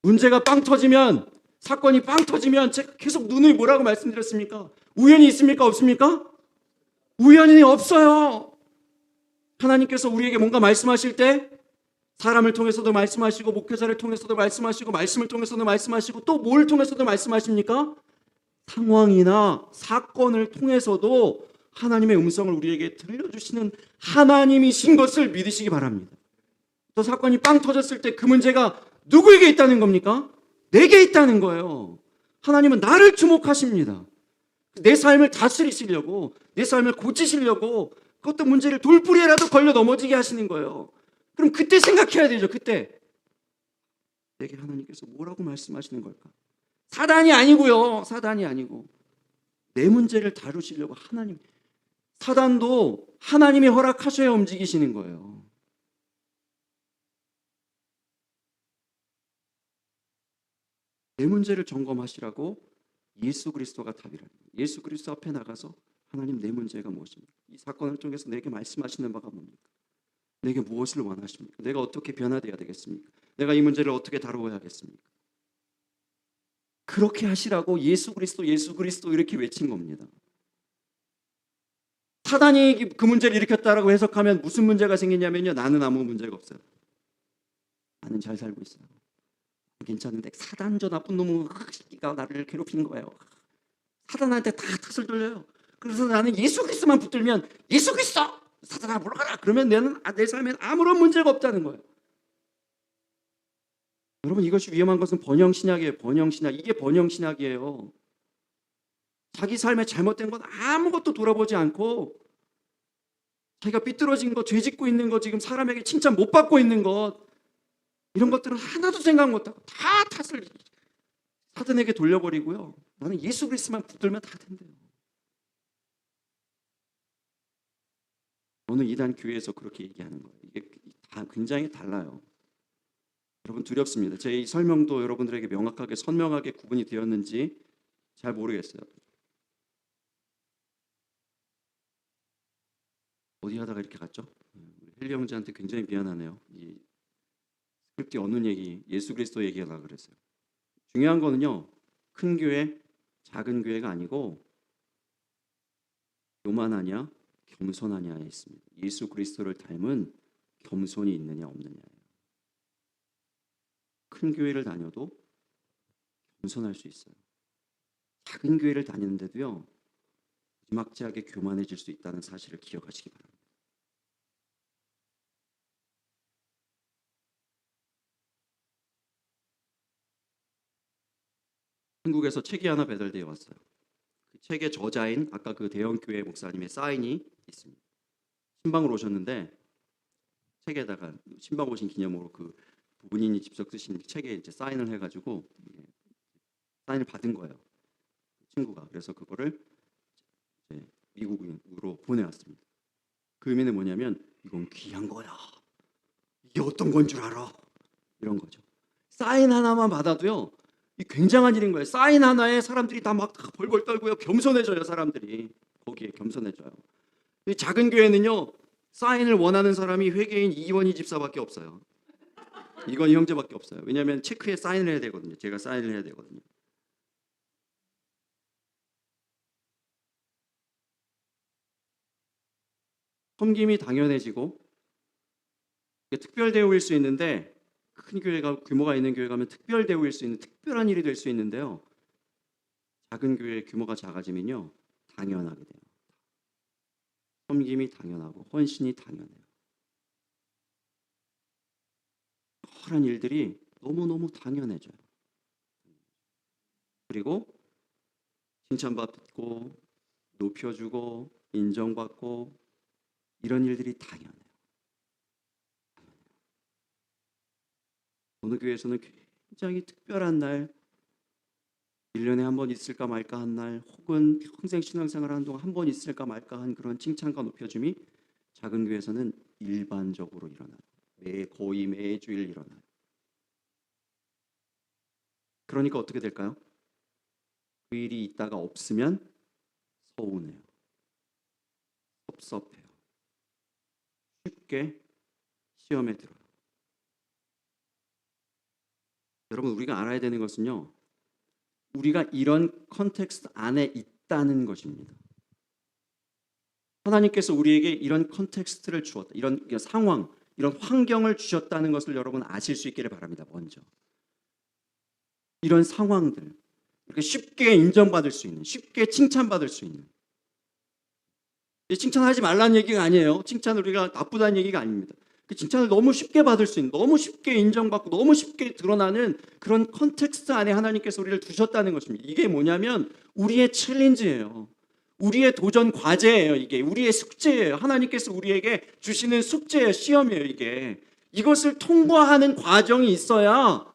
문제가 빵 터지면, 사건이 빵 터지면 제가 계속 누누이 뭐라고 말씀드렸습니까? 우연이 있습니까? 없습니까? 우연이 없어요. 하나님께서 우리에게 뭔가 말씀하실 때 사람을 통해서도 말씀하시고 목회자를 통해서도 말씀하시고 말씀을 통해서도 말씀하시고 또 뭘 통해서도 말씀하십니까? 상황이나 사건을 통해서도 하나님의 음성을 우리에게 들려주시는 하나님이신 것을 믿으시기 바랍니다. 또 사건이 빵 터졌을 때 그 문제가 누구에게 있다는 겁니까? 내게 있다는 거예요. 하나님은 나를 주목하십니다. 내 삶을 다스리시려고, 내 삶을 고치시려고 그것도 문제를 돌부리에라도 걸려 넘어지게 하시는 거예요. 그럼 그때 생각해야 되죠. 그때 내게 하나님께서 뭐라고 말씀하시는 걸까? 사단이 아니고요. 사단이 아니고 내 문제를 다루시려고 하나님, 사단도 하나님이 허락하셔야 움직이시는 거예요. 내 문제를 점검하시라고 예수 그리스도가 답이라는 거예요. 예수 그리스도 앞에 나가서 하나님, 내 문제가 무엇입니까? 이 사건을 통해서 내게 말씀하시는 바가 뭡니까? 내게 무엇을 원하십니까? 내가 어떻게 변화되어야 되겠습니까? 내가 이 문제를 어떻게 다루어야 하겠습니까? 그렇게 하시라고 예수 그리스도 이렇게 외친 겁니다. 사단이 그 문제를 일으켰다라고 해석하면 무슨 문제가 생기냐면요, 나는 아무 문제가 없어요. 나는 잘 살고 있어요. 괜찮은데 사단 저 나쁜 놈의 새끼가 나를 괴롭히는 거예요. 사단한테 다 탓을 돌려요. 그래서 나는 예수 그리스도만 붙들면 예수 그리스도! 사단아 물러가라! 그러면 내 삶엔 아무런 문제가 없다는 거예요. 여러분, 이것이 위험한 것은 번영신학이에요. 번영신학. 이게 번영신학이에요. 자기 삶에 잘못된 건 아무것도 돌아보지 않고 자기가 삐뚤어진 것, 죄 짓고 있는 것, 지금 사람에게 칭찬 못 받고 있는 것, 이런 것들은 하나도 생각 못하고 다 탓을 사단에게 돌려버리고요. 나는 예수 그리스도만 붙들면 다 된대요. 어느 이단 교회에서 그렇게 얘기하는 거예요. 이게 다 굉장히 달라요. 여러분, 두렵습니다. 제 이 설명도 여러분들에게 명확하게 선명하게 구분이 되었는지 잘 모르겠어요. 어디 하다가 이렇게 갔죠? 헬리 형제한테 굉장히 미안하네요. 이 스크립트에 없는 얘기, 예수 그리스도 얘기하려고 그랬어요. 중요한 거는요, 큰 교회, 작은 교회가 아니고 교만하냐, 겸손하냐에 있습니다. 예수 그리스도를 닮은 겸손이 있느냐 없느냐예요. 큰 교회를 다녀도 겸손할 수 있어요. 작은 교회를 다니는데도요, 무지막지하게 교만해질 수 있다는 사실을 기억하시기 바랍니다. 한국에서 책이 하나 배달되어 왔어요. 그 책의 저자인 아까 그 대형교회 목사님의 사인이 있습니다. 신방을 오셨는데 책에다가 신방 오신 기념으로 그 본인이 직접 쓰신 책에 이제 사인을 해가지고 사인을 받은 거예요. 친구가. 그래서 그거를 이제 미국으로 보내왔습니다. 그 의미는 뭐냐면 이건 귀한 거야. 이게 어떤 건 줄 알아? 이런 거죠. 사인 하나만 받아도요, 이 굉장한 일인 거예요. 사인 하나에 사람들이 다 막 벌벌 떨고요, 겸손해져요. 사람들이 거기에 겸손해져요. 이 작은 교회는요, 사인을 원하는 사람이 회계인 이건희 집사밖에 없어요. 이건희 형제밖에 없어요. 왜냐하면 체크에 사인을 해야 되거든요. 제가 사인을 해야 되거든요. 섬김이 당연해지고 특별 대우일 수 있는데, 큰 교회가 규모가 있는 교회 가면 특별 대우일 수 있는 특별한 일이 될 수 있는데요, 작은 교회의 규모가 작아지면요, 당연하게 돼요. 섬김이 당연하고 헌신이 당연해요. 그런 일들이 너무너무 당연해져요. 그리고 칭찬받고 높여주고 인정받고 이런 일들이 당연해요. 어느 교회에서는 굉장히 특별한 날, 1년에 한 번 있을까 말까 한 날, 혹은 평생 신앙생활 하는 동안 한 번 있을까 말까 한 그런 칭찬과 높여줌이 작은 교회에서는 일반적으로 일어나요. 거의 매주일 일어나요. 그러니까 어떻게 될까요? 그 일이 있다가 없으면 서운해요. 섭섭해요. 쉽게 시험에 들어요. 여러분, 우리가 알아야 되는 것은요, 우리가 이런 컨텍스트 안에 있다는 것입니다. 하나님께서 우리에게 이런 컨텍스트를 주었다. 이런 상황, 이런 환경을 주셨다는 것을 여러분 아실 수 있기를 바랍니다. 먼저 이런 상황들, 이렇게 쉽게 인정받을 수 있는, 쉽게 칭찬받을 수 있는, 칭찬하지 말라는 얘기가 아니에요. 칭찬을 우리가 나쁘다는 얘기가 아닙니다. 그 칭찬을 너무 쉽게 받을 수 있는, 너무 쉽게 인정받고 너무 쉽게 드러나는 그런 컨텍스트 안에 하나님께서 우리를 두셨다는 것입니다. 이게 뭐냐면 우리의 챌린지예요. 우리의 도전 과제예요. 이게 우리의 숙제예요. 하나님께서 우리에게 주시는 숙제예요. 시험이에요. 이게 이것을 통과하는 과정이 있어야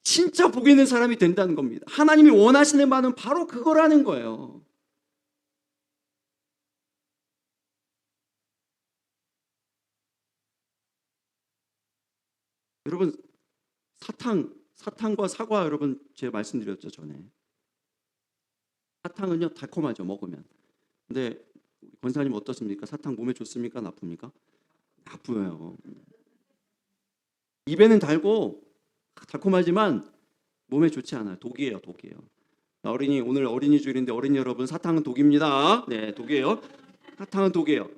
진짜 복 있는 사람이 된다는 겁니다. 하나님이 원하시는 바는 바로 그거라는 거예요. 여러분, 사탕과 사과 여러분 제가 말씀드렸죠 전에. 사탕은요 달콤하죠 먹으면. 근데 권사님 어떻습니까? 사탕 몸에 좋습니까? 나쁩니까? 나쁘요. 입에는 달고 달콤하지만 몸에 좋지 않아요. 독이에요, 독이에요. 오늘 어린이 주일인데 어린이 여러분, 사탕은 독입니다. 네, 독이에요. 사탕은 독이에요.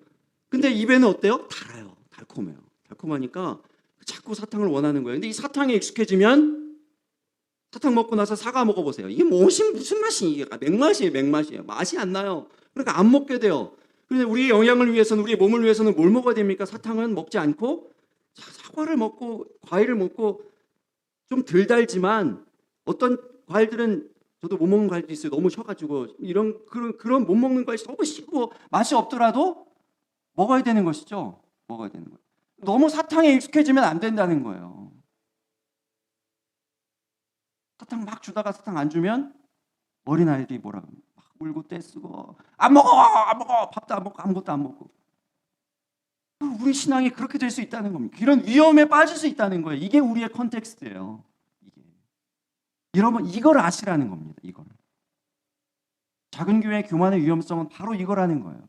근데 입에는 어때요? 달아요. 달콤해요. 달콤하니까 자꾸 사탕을 원하는 거예요. 근데 이 사탕에 익숙해지면 사탕 먹고 나서 사과 먹어보세요. 이게 무슨 맛이 이게 맥맛이에요, 맥맛이에요. 맛이 안 나요. 그러니까 안 먹게 돼요. 그런데 우리의 영양을 위해서는, 우리의 몸을 위해서는 뭘 먹어야 됩니까? 사탕은 먹지 않고 사과를 먹고 과일을 먹고 좀 덜 달지만 어떤 과일들은 저도 못 먹는 과일도 있어요. 너무 셔가지고 그런 못 먹는 과일이 너무 시고 맛이 없더라도 먹어야 되는 것이죠. 먹어야 되는 거예요. 너무 사탕에 익숙해지면 안 된다는 거예요. 사탕 막 주다가 사탕 안 주면 어린아이들이 뭐라고 막 울고 떼쓰고 안 먹어 밥도 안 먹고 아무것도 안 먹고. 우리 신앙이 그렇게 될 수 있다는 겁니다. 이런 위험에 빠질 수 있다는 거예요. 이게 우리의 컨텍스트예요. 여러분 이걸 아시라는 겁니다. 이걸. 작은 교회의 교만의 위험성은 바로 이거라는 거예요.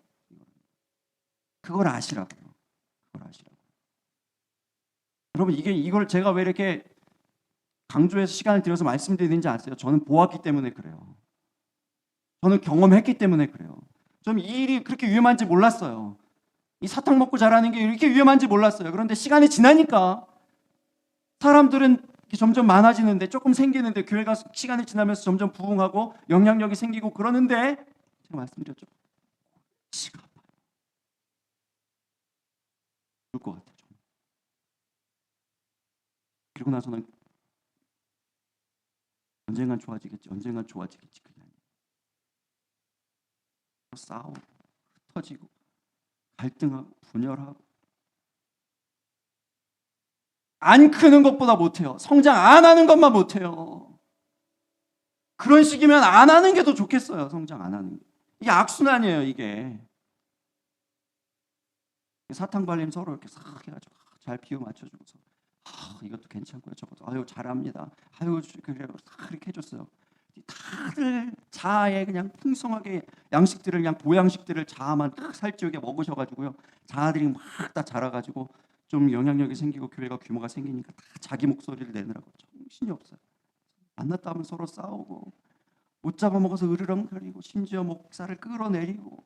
그걸 아시라고요. 그걸 아시라고. 여러분 이걸 제가 왜 이렇게 강조해서 시간을 들여서 말씀드리는지 아세요? 저는 보았기 때문에 그래요. 저는 경험했기 때문에 그래요. 좀 이 일이 그렇게 위험한지 몰랐어요. 이 사탕 먹고 자라는 게 이렇게 위험한지 몰랐어요. 그런데 시간이 지나니까 사람들은 점점 많아지는데, 조금 생기는데, 교회가 시간이 지나면서 점점 부흥하고 영향력이 생기고 그러는데, 제가 말씀드렸죠. 치가 아파요. 죽을 것 같아요. 그리고 나서는 언젠간 좋아지겠지, 언젠간 좋아지겠지. 그게 아니에요. 싸우고 흩어지고 갈등하고 분열하고, 안 크는 것보다 못해요. 성장 안 하는 것만 못해요. 그런 식이면 안 하는 게 더 좋겠어요. 성장 안 하는 게. 이게 악순환이에요. 이게 사탕 발림 서로 이렇게 싹 해가지고 잘 비유 맞춰주고서 이것도 괜찮고요. 저것도 아유 잘합니다. 아유 그래 싹 이렇게 해줬어요. 다들 자아에 그냥 풍성하게 양식들을, 그냥 보양식들을 자아만 살찌우게 먹으셔가지고요. 자아들이 막 다 자라가지고 좀 영향력이 생기고 교회가 규모가 생기니까 다 자기 목소리를 내느라고 정신이 없어요. 만났다 하면 서로 싸우고 못 잡아먹어서 으르렁거리고 심지어 목살을 끌어내리고.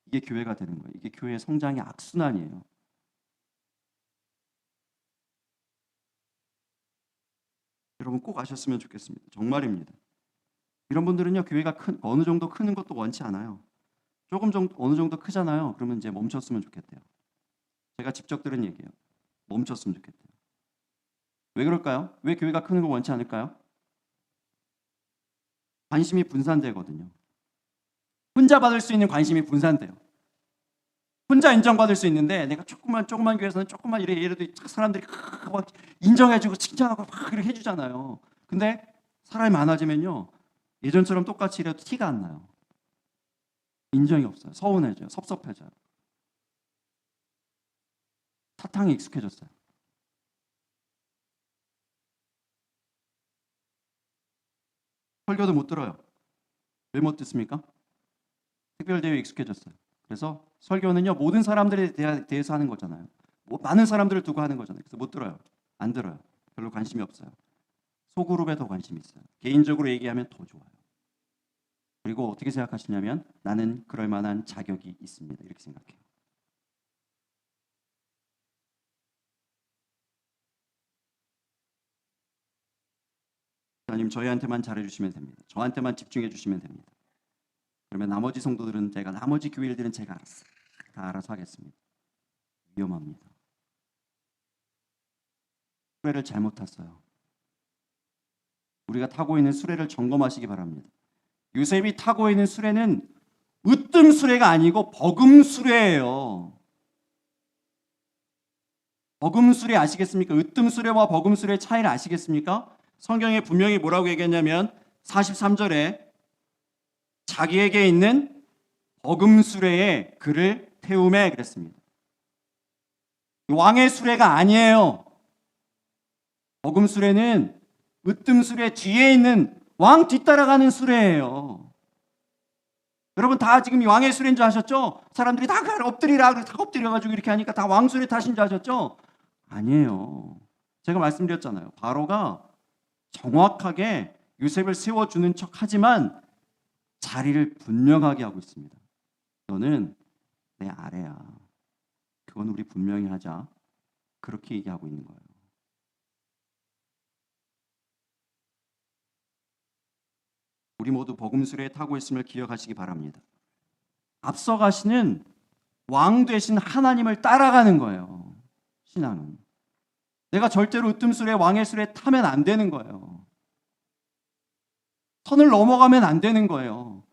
이게 교회가 되는 거예요. 이게 교회의 성장의 악순환이에요. 여러분 꼭 아셨으면 좋겠습니다. 정말입니다. 이런 분들은요, 교회가 어느 정도 크는 것도 원치 않아요. 조금 정도 어느 정도 크잖아요. 그러면 이제 멈췄으면 좋겠대요. 제가 직접 들은 얘기예요. 멈췄으면 좋겠대요. 왜 그럴까요? 왜 교회가 크는 걸 원치 않을까요? 관심이 분산되거든요. 혼자 받을 수 있는 관심이 분산돼요. 혼자 인정받을 수 있는데, 내가 조그만 교회에서는 조그만 이래도 사람들이 막 인정해주고 칭찬하고 막 그렇게 해주잖아요. 근데 사람이 많아지면요, 예전처럼 똑같이 이래도 티가 안 나요. 인정이 없어요. 서운해져요. 섭섭해져요. 사탕에 익숙해졌어요. 설교도 못 들어요. 왜 못 듣습니까? 특별대회에 익숙해졌어요. 그래서 설교는요, 모든 사람들에 대해서 하는 거잖아요. 많은 사람들을 두고 하는 거잖아요. 그래서 못 들어요. 안 들어요. 별로 관심이 없어요. 소그룹에 더 관심이 있어요. 개인적으로 얘기하면 더 좋아요. 그리고 어떻게 생각하시냐면, 나는 그럴 만한 자격이 있습니다. 이렇게 생각해요. 하나님 저희한테만 잘해주시면 됩니다. 저한테만 집중해 주시면 됩니다. 그러면 나머지 성도들은 제가, 나머지 교회 일들은 제가 다 알아서 하겠습니다. 위험합니다. 수레를 잘못 탔어요. 우리가 타고 있는 수레를 점검하시기 바랍니다. 요셉이 타고 있는 수레는 으뜸 수레가 아니고 버금 수레예요. 버금 수레 아시겠습니까? 으뜸 수레와 버금 수레의 차이를 아시겠습니까? 성경에 분명히 뭐라고 얘기했냐면 43절에 자기에게 있는 버금 수레에 그를 태우매 그랬습니다. 왕의 수레가 아니에요. 버금 수레는 으뜸 수레 뒤에 있는 왕 뒤따라가는 수레예요. 여러분 다 지금 왕의 수레인 줄 아셨죠? 사람들이 다 엎드리라 다 엎드려가지고 이렇게 하니까 다 왕 수레 타신 줄 아셨죠? 아니에요. 제가 말씀드렸잖아요. 바로가 정확하게 요셉을 세워주는 척하지만 자리를 분명하게 하고 있습니다. 너는 내 아래야. 그건 우리 분명히 하자. 그렇게 얘기하고 있는 거예요. 우리 모두 버금수레에 타고 있음을 기억하시기 바랍니다. 앞서가시는 왕 되신 하나님을 따라가는 거예요. 신앙은. 내가 절대로 으뜸수레 왕의 수레에 타면 안 되는 거예요. 선을 넘어가면 안 되는 거예요.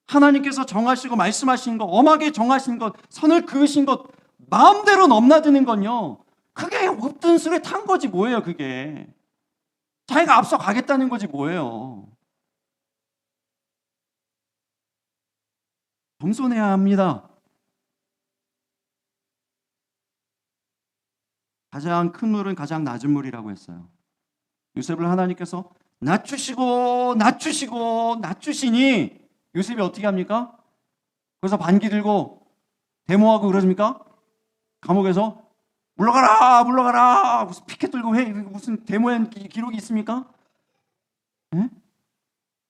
하나님께서 정하시고 말씀하신 것, 엄하게 정하신 것, 선을 그으신 것 마음대로 넘나드는 건요. 그게 으뜸 수레 탄 거지 뭐예요 그게. 자기가 앞서 가겠다는 거지 뭐예요. 겸손해야 합니다. 가장 큰 물은 가장 낮은 물이라고 했어요. 요셉을 하나님께서 낮추시니 요셉이 어떻게 합니까? 그래서 반기 들고 데모하고 그러십니까? 감옥에서 물러가라 무슨 피켓 들고 무슨 데모한 기록이 있습니까? 네?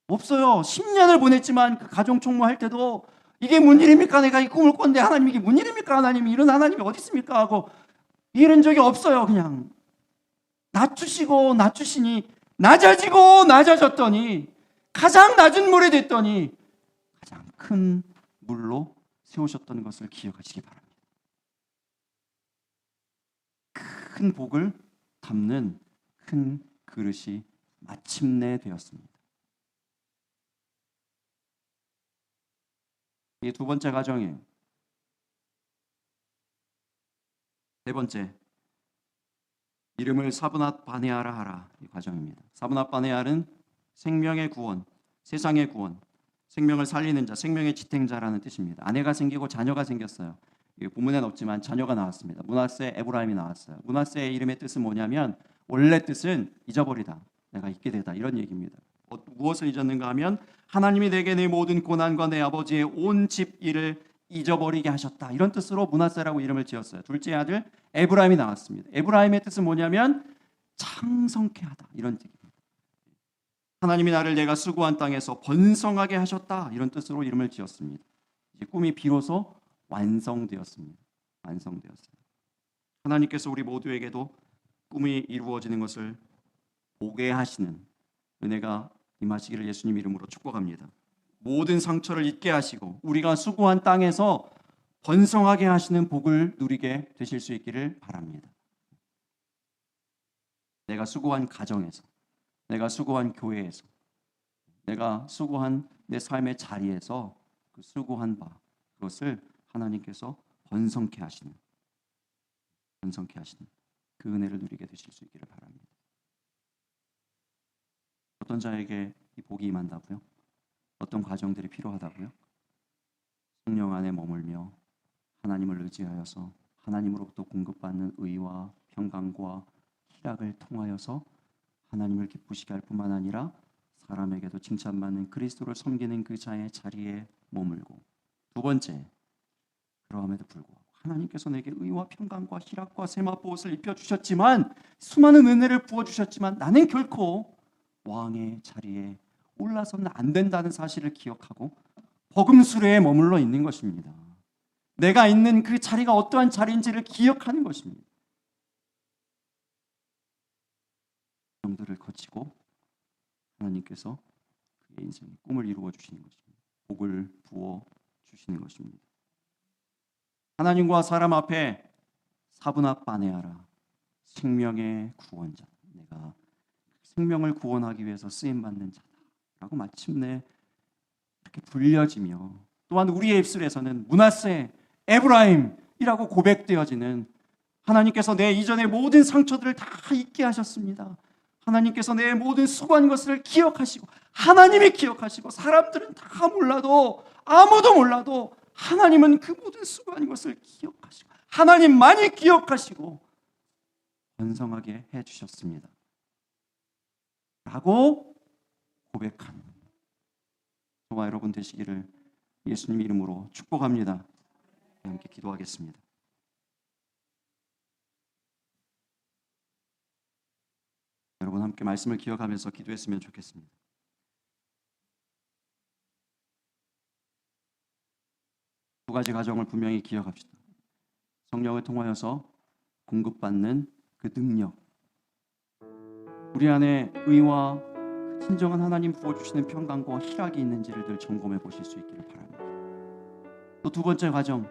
없어요. 10년을 보냈지만 그 가정 총무할 때도 이게 뭔 일입니까? 내가 이 꿈을 꿨는데 하나님 이게 뭔 일입니까? 하나님이 이런 하나님이 어디 있습니까? 하고 이런 적이 없어요. 그냥 낮추시니 낮아졌더니 가장 낮은 물이 됐더니 가장 큰 물로 세우셨던 것을 기억하시기 바랍니다. 큰 복을 담는 큰 그릇이 마침내 되었습니다. 이게 두 번째 과정이에요. 세 번째, 이름을 사브낫 바네아라 하라 이 과정입니다. 사브낫 바네아는 생명의 구원, 세상의 구원, 생명을 살리는 자, 생명의 지탱자라는 뜻입니다. 아내가 생기고 자녀가 생겼어요. 본문에는 없지만 자녀가 나왔습니다. 므낫세, 에브라임이 나왔어요. 므낫세의 이름의 뜻은 뭐냐면 원래 뜻은 잊어버리다, 내가 잊게 되다 이런 얘기입니다. 무엇을 잊었는가 하면 하나님이 내게 내 모든 고난과 내 아버지의 온 집 일을 잊어버리게 하셨다 이런 뜻으로 므낫세라고 이름을 지었어요. 둘째 아들 에브라임이 나왔습니다. 에브라임의 뜻은 뭐냐면 창성케 하다 이런 뜻입니다. 하나님이 나를 내가 수고한 땅에서 번성하게 하셨다 이런 뜻으로 이름을 지었습니다. 이제 꿈이 비로소 완성되었습니다. 완성되었어요. 하나님께서 우리 모두에게도 꿈이 이루어지는 것을 보게 하시는 은혜가 임하시기를 예수님 이름으로 축복합니다. 모든 상처를 잊게 하시고 우리가 수고한 땅에서 번성하게 하시는 복을 누리게 되실 수 있기를 바랍니다. 내가 수고한 가정에서, 내가 수고한 교회에서, 내가 수고한 내 삶의 자리에서 그 수고한 바 그것을 하나님께서 번성케 하시는 그 은혜를 누리게 되실 수 있기를 바랍니다. 어떤 자에게 이 복이 임한다고요? 어떤 과정들이 필요하다고요? 성령 안에 머물며 하나님을 의지하여서 하나님으로부터 공급받는 의와 평강과 희락을 통하여서 하나님을 기쁘시게 할 뿐만 아니라 사람에게도 칭찬받는 그리스도를 섬기는 그 자의 자리에 머물고, 두 번째, 그러함에도 불구하고 하나님께서 내게 의와 평강과 희락과 세마포옷을 입혀주셨지만, 수많은 은혜를 부어주셨지만 나는 결코 왕의 자리에 올라서는 안 된다는 사실을 기억하고 버금수레에 머물러 있는 것입니다. 내가 있는 그 자리가 어떠한 자리인지를 기억하는 것입니다. 정도를 거치고 하나님께서 그의 인생의 꿈을 이루어 주시는 것입니다. 복을 부어 주시는 것입니다. 하나님과 사람 앞에 사분합반해하라. 생명의 구원자, 내가 생명을 구원하기 위해서 쓰임받는 자다라고 마침내 이렇게 불려지며, 또한 우리의 입술에서는 므낫세, 에브라임이라고 고백되어지는, 하나님께서 내 이전의 모든 상처들을 다 잊게 하셨습니다. 하나님께서 내 모든 수고한 것을 기억하시고, 하나님이 기억하시고, 사람들은 다 몰라도, 아무도 몰라도 하나님은 그 모든 수고한 것을 기억하시고, 하나님만이 기억하시고 번성하게 해주셨습니다 라고 고백하는 저와 여러분 되시기를 예수님 이름으로 축복합니다. 함께 기도하겠습니다. 여러분 함께 말씀을 기억하면서 기도했으면 좋겠습니다. 두 가지 가정을 분명히 기억합시다. 성령을 통하여서 공급받는 그 능력, 우리 안에 의와 진정한 하나님 부어주시는 평강과 희락이 있는지를 늘 점검해 보실 수 있기를 바랍니다. 또 두 번째 가정,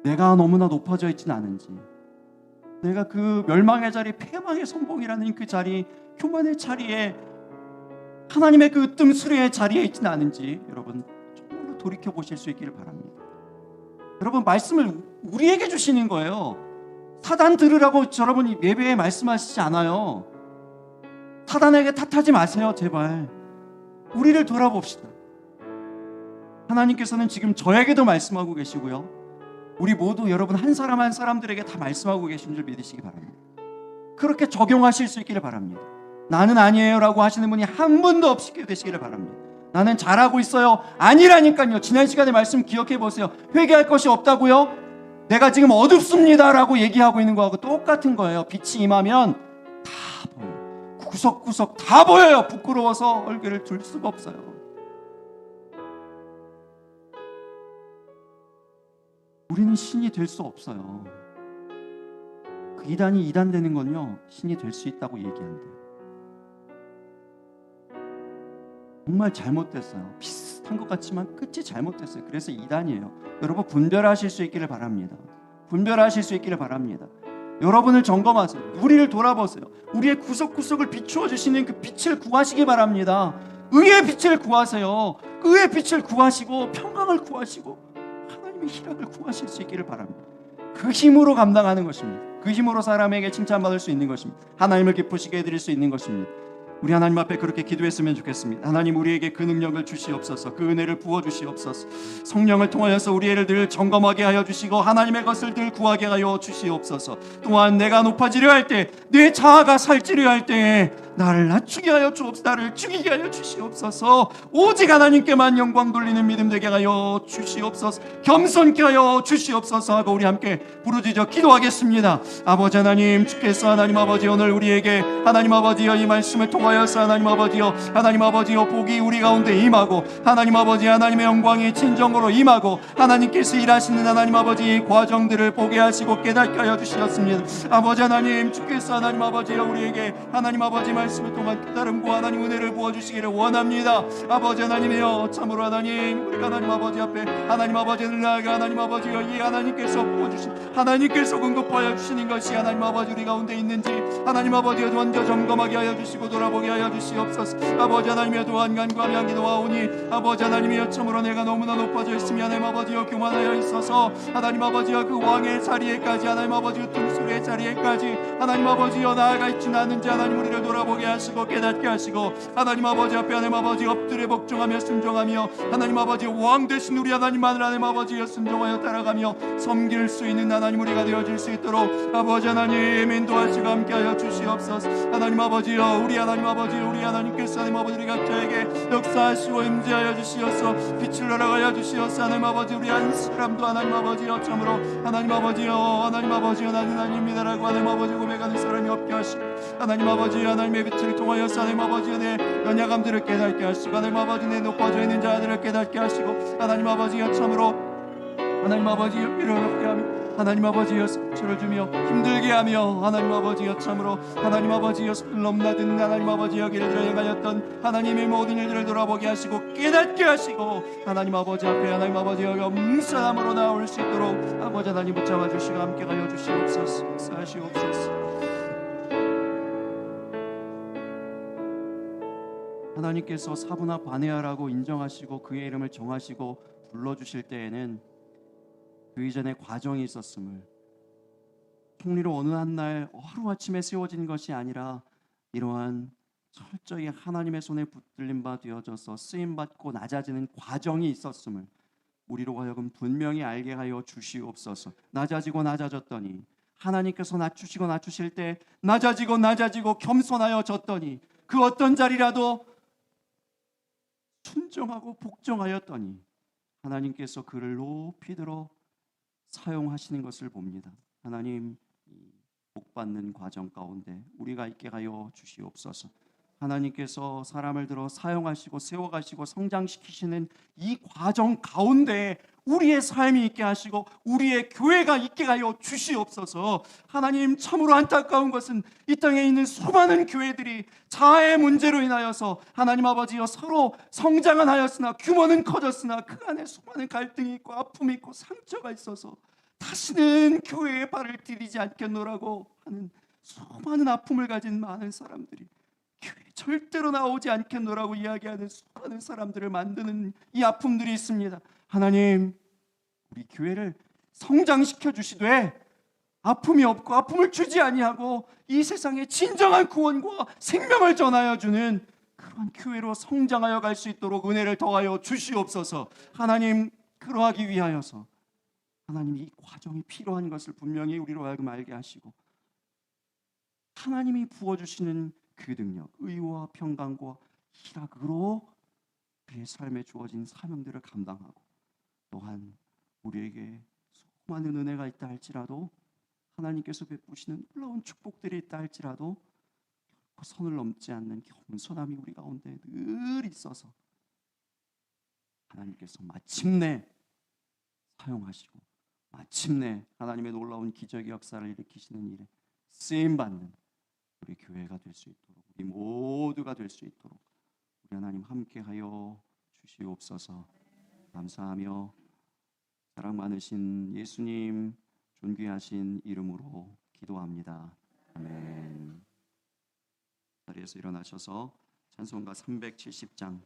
내가 너무나 높아져 있지는 않은지, 내가 그 멸망의 자리, 패망의 선봉이라는 그 자리, 교만의 자리에, 하나님의 그 으뜸수레의 자리에 있지는 않은지 여러분 정말로 돌이켜 보실 수 있기를 바랍니다. 여러분 말씀을 우리에게 주시는 거예요. 사단 들으라고 여러분이 예배에 말씀하시지 않아요. 사단에게 탓하지 마세요. 제발 우리를 돌아봅시다. 하나님께서는 지금 저에게도 말씀하고 계시고요, 우리 모두 여러분 한 사람 한 사람들에게 다 말씀하고 계신 줄 믿으시기 바랍니다. 그렇게 적용하실 수 있기를 바랍니다. 나는 아니에요 라고 하시는 분이 한 분도 없게 되시기를 바랍니다. 나는 잘하고 있어요, 아니라니까요. 지난 시간에 말씀 기억해 보세요. 회개할 것이 없다고요? 내가 지금 어둡습니다 라고 얘기하고 있는 거하고 똑같은 거예요. 빛이 임하면 다 보여요. 구석구석 다 보여요. 부끄러워서 얼굴을 들 수가 없어요. 우리는 신이 될 수 없어요. 그 이단이 이단 되는 건요, 신이 될 수 있다고 얘기한대요. 정말 잘못됐어요. 비슷한 것 같지만 끝이 잘못됐어요. 그래서 이단이에요. 여러분 분별하실 수 있기를 바랍니다. 분별하실 수 있기를 바랍니다. 여러분을 점검하세요. 우리를 돌아보세요. 우리의 구석구석을 비추어 주시는 그 빛을 구하시기 바랍니다. 의의 빛을 구하세요. 그 의의 빛을 구하시고 평강을 구하시고 하나님의 희락을 구하실 수 있기를 바랍니다. 그 힘으로 감당하는 것입니다. 그 힘으로 사람에게 칭찬받을 수 있는 것입니다. 하나님을 기쁘시게 해드릴 수 있는 것입니다. 우리 하나님 앞에 그렇게 기도했으면 좋겠습니다. 하나님 우리에게 그 능력을 주시옵소서. 그 은혜를 부어주시옵소서. 성령을 통하여서 우리를 늘 점검하게 하여 주시고 하나님의 것을 늘 구하게 하여 주시옵소서. 또한 내가 높아지려 할 때, 내 자아가 살찌려 할 때에 나를 낮추게 하여 주옵소서. 나를 죽이게 하여 주시옵소서. 오직 하나님께만 영광 돌리는 믿음 되게 하여 주시옵소서. 겸손케 하여 주시옵소서 하고 우리 함께 부르짖어 기도하겠습니다. 아버지 하나님, 주께서 하나님 아버지 오늘 우리에게 하나님 아버지여 이 말씀을 통하여서 하나님 아버지여 복이 우리 가운데 임하고 하나님 아버지 하나님의 영광이 진정으로 임하고 하나님께서 일하시는 하나님 아버지 과정들을 보게 하시고 깨닫게 하여 주시었습니다. 아버지 하나님, 주께서 하나님 아버지여 우리에게 하나님 아버지 말씀을 통한 깨달음과 하나님 은혜를 부어주시기를 원합니다. 아버지 하나님이여, 참으로 하나님 우리가 하나님 아버지 앞에 하나님 아버지를 나아가 하나님 아버지여 이 하나님께서 부어주신 하나님께서 공급하여 주시는 것이 하나님 아버지 우리 가운데 있는지 하나님 아버지여 먼저 점검하게 하여 주시고 돌아보게 하여 주시옵소서. 아버지 하나님이여 또한 간구하며 기도하오니 아버지 하나님이여 참으로 내가 너무나 높아져 있으며 하나님 아버지여 교만하여 있어서 하나님 아버지여 그 왕의 자리에까지 하나님 아버지 뜸수의 자리에까지 하나님 아버지여 나아가 있지는 않은지 하나님 우리를 돌아보게 하시고 깨닫게 하시고 하나님 아버지 앞에 하나님 아버지 엎드려 복종하며 순종하며 하나님 아버지 왕 되신 우리 하나님만을 하나님 아버지여 순종하여 따라가며 섬길 수 있는 하나님 우리가 되어질 수 있도록 아버지 하나님 인도하시고 함께하여 주시옵소서. 하나님 아버지여 우리 하나님 아버지여 우리 하나님께서 하나님 아버지 우리 각자에게 역사하시고 임재하여 주시옵소서. 빛을 날아가여 주시옵소서. 하나님 아버지 우리 한 사람도 하나님 아버지여 참으로 하나님 아버지여 나는 아닙니다라고 하나님 아버지 고백하는 사람이 없게 하시고 하나님 아버지 하나님의 빛을 통하여서 하나님 아버지 내 연약함들을 깨닫게 하시고 하나님 아버지 내 높아져 있는 자들을 깨닫게 하시고 하나님 아버지여 참으로 하나님 아버지 일어나게 하며 하나님 아버지여 상처를 주며 힘들게 하며 하나님 아버지여 참으로 하나님 아버지여 손을 넘나든 하나님 아버지여 길들여 행하였던 하나님의 모든 일들을 돌아보게 하시고 깨닫게 하시고 하나님 아버지 앞에 하나님 아버지여 겸손함으로 나올 수 있도록 아버지 하나님 붙잡아 주시고 함께 가여 주시옵소서. 역사하시옵소서. 하나님께서 사분하 반해하라고 인정하시고 그의 이름을 정하시고 불러주실 때에는 그 이전에 과정이 있었음을, 통리로 어느 한 날 하루아침에 세워진 것이 아니라 이러한 철저히 하나님의 손에 붙들림 바 되어져서 쓰임받고 낮아지는 과정이 있었음을 우리로 하여금 분명히 알게 하여 주시옵소서. 낮아지고 낮아졌더니 하나님께서 낮추시고 낮추실 때 낮아지고 겸손하여 졌더니 그 어떤 자리라도 순종하고 복종하였더니 하나님께서 그를 높이 들어 사용하시는 것을 봅니다. 하나님, 이 복받는 과정 가운데 우리가 있게 하여 주시옵소서. 하나님께서 사람을 들어 사용하시고 세워가시고 성장시키시는 이 과정 가운데 우리의 삶이 있게 하시고 우리의 교회가 있게 하여 주시옵소서. 하나님, 참으로 안타까운 것은 이 땅에 있는 수많은 교회들이 자아의 문제로 인하여서 하나님 아버지여 서로 성장은 하였으나 규모는 커졌으나 그 안에 수많은 갈등이 있고 아픔이 있고 상처가 있어서 다시는 교회에 발을 디디지 않겠노라고 하는 수많은 아픔을 가진 많은 사람들이 교회 절대로 나오지 않겠노라고 이야기하는 수많은 사람들을 만드는 이 아픔들이 있습니다. 하나님, 우리 교회를 성장시켜 주시되 아픔이 없고 아픔을 주지 아니하고 이 세상에 진정한 구원과 생명을 전하여 주는 그런 교회로 성장하여 갈 수 있도록 은혜를 더하여 주시옵소서. 하나님, 그러하기 위하여서 하나님 이 과정이 필요한 것을 분명히 우리로 하여금 알게 하시고 하나님이 부어주시는 그 능력, 의와 평강과 희락으로 우리의 삶에 주어진 사명들을 감당하고 또한 우리에게 수많은 은혜가 있다 할지라도 하나님께서 베푸시는 놀라운 축복들이 있다 할지라도 선을 넘지 않는 겸손함이 우리 가운데 늘 있어서 하나님께서 마침내 사용하시고 마침내 하나님의 놀라운 기적의 역사를 일으키시는 일에 쓰임받는 우리 교회가 될 수 있도록 우리 모두가 될 수 있도록 우리 하나님 함께하여 주시옵소서. 감사하며 사랑 많으신 예수님 존귀하신 이름으로 기도합니다. 아멘. 자리에서 일어나셔서 찬송가 370장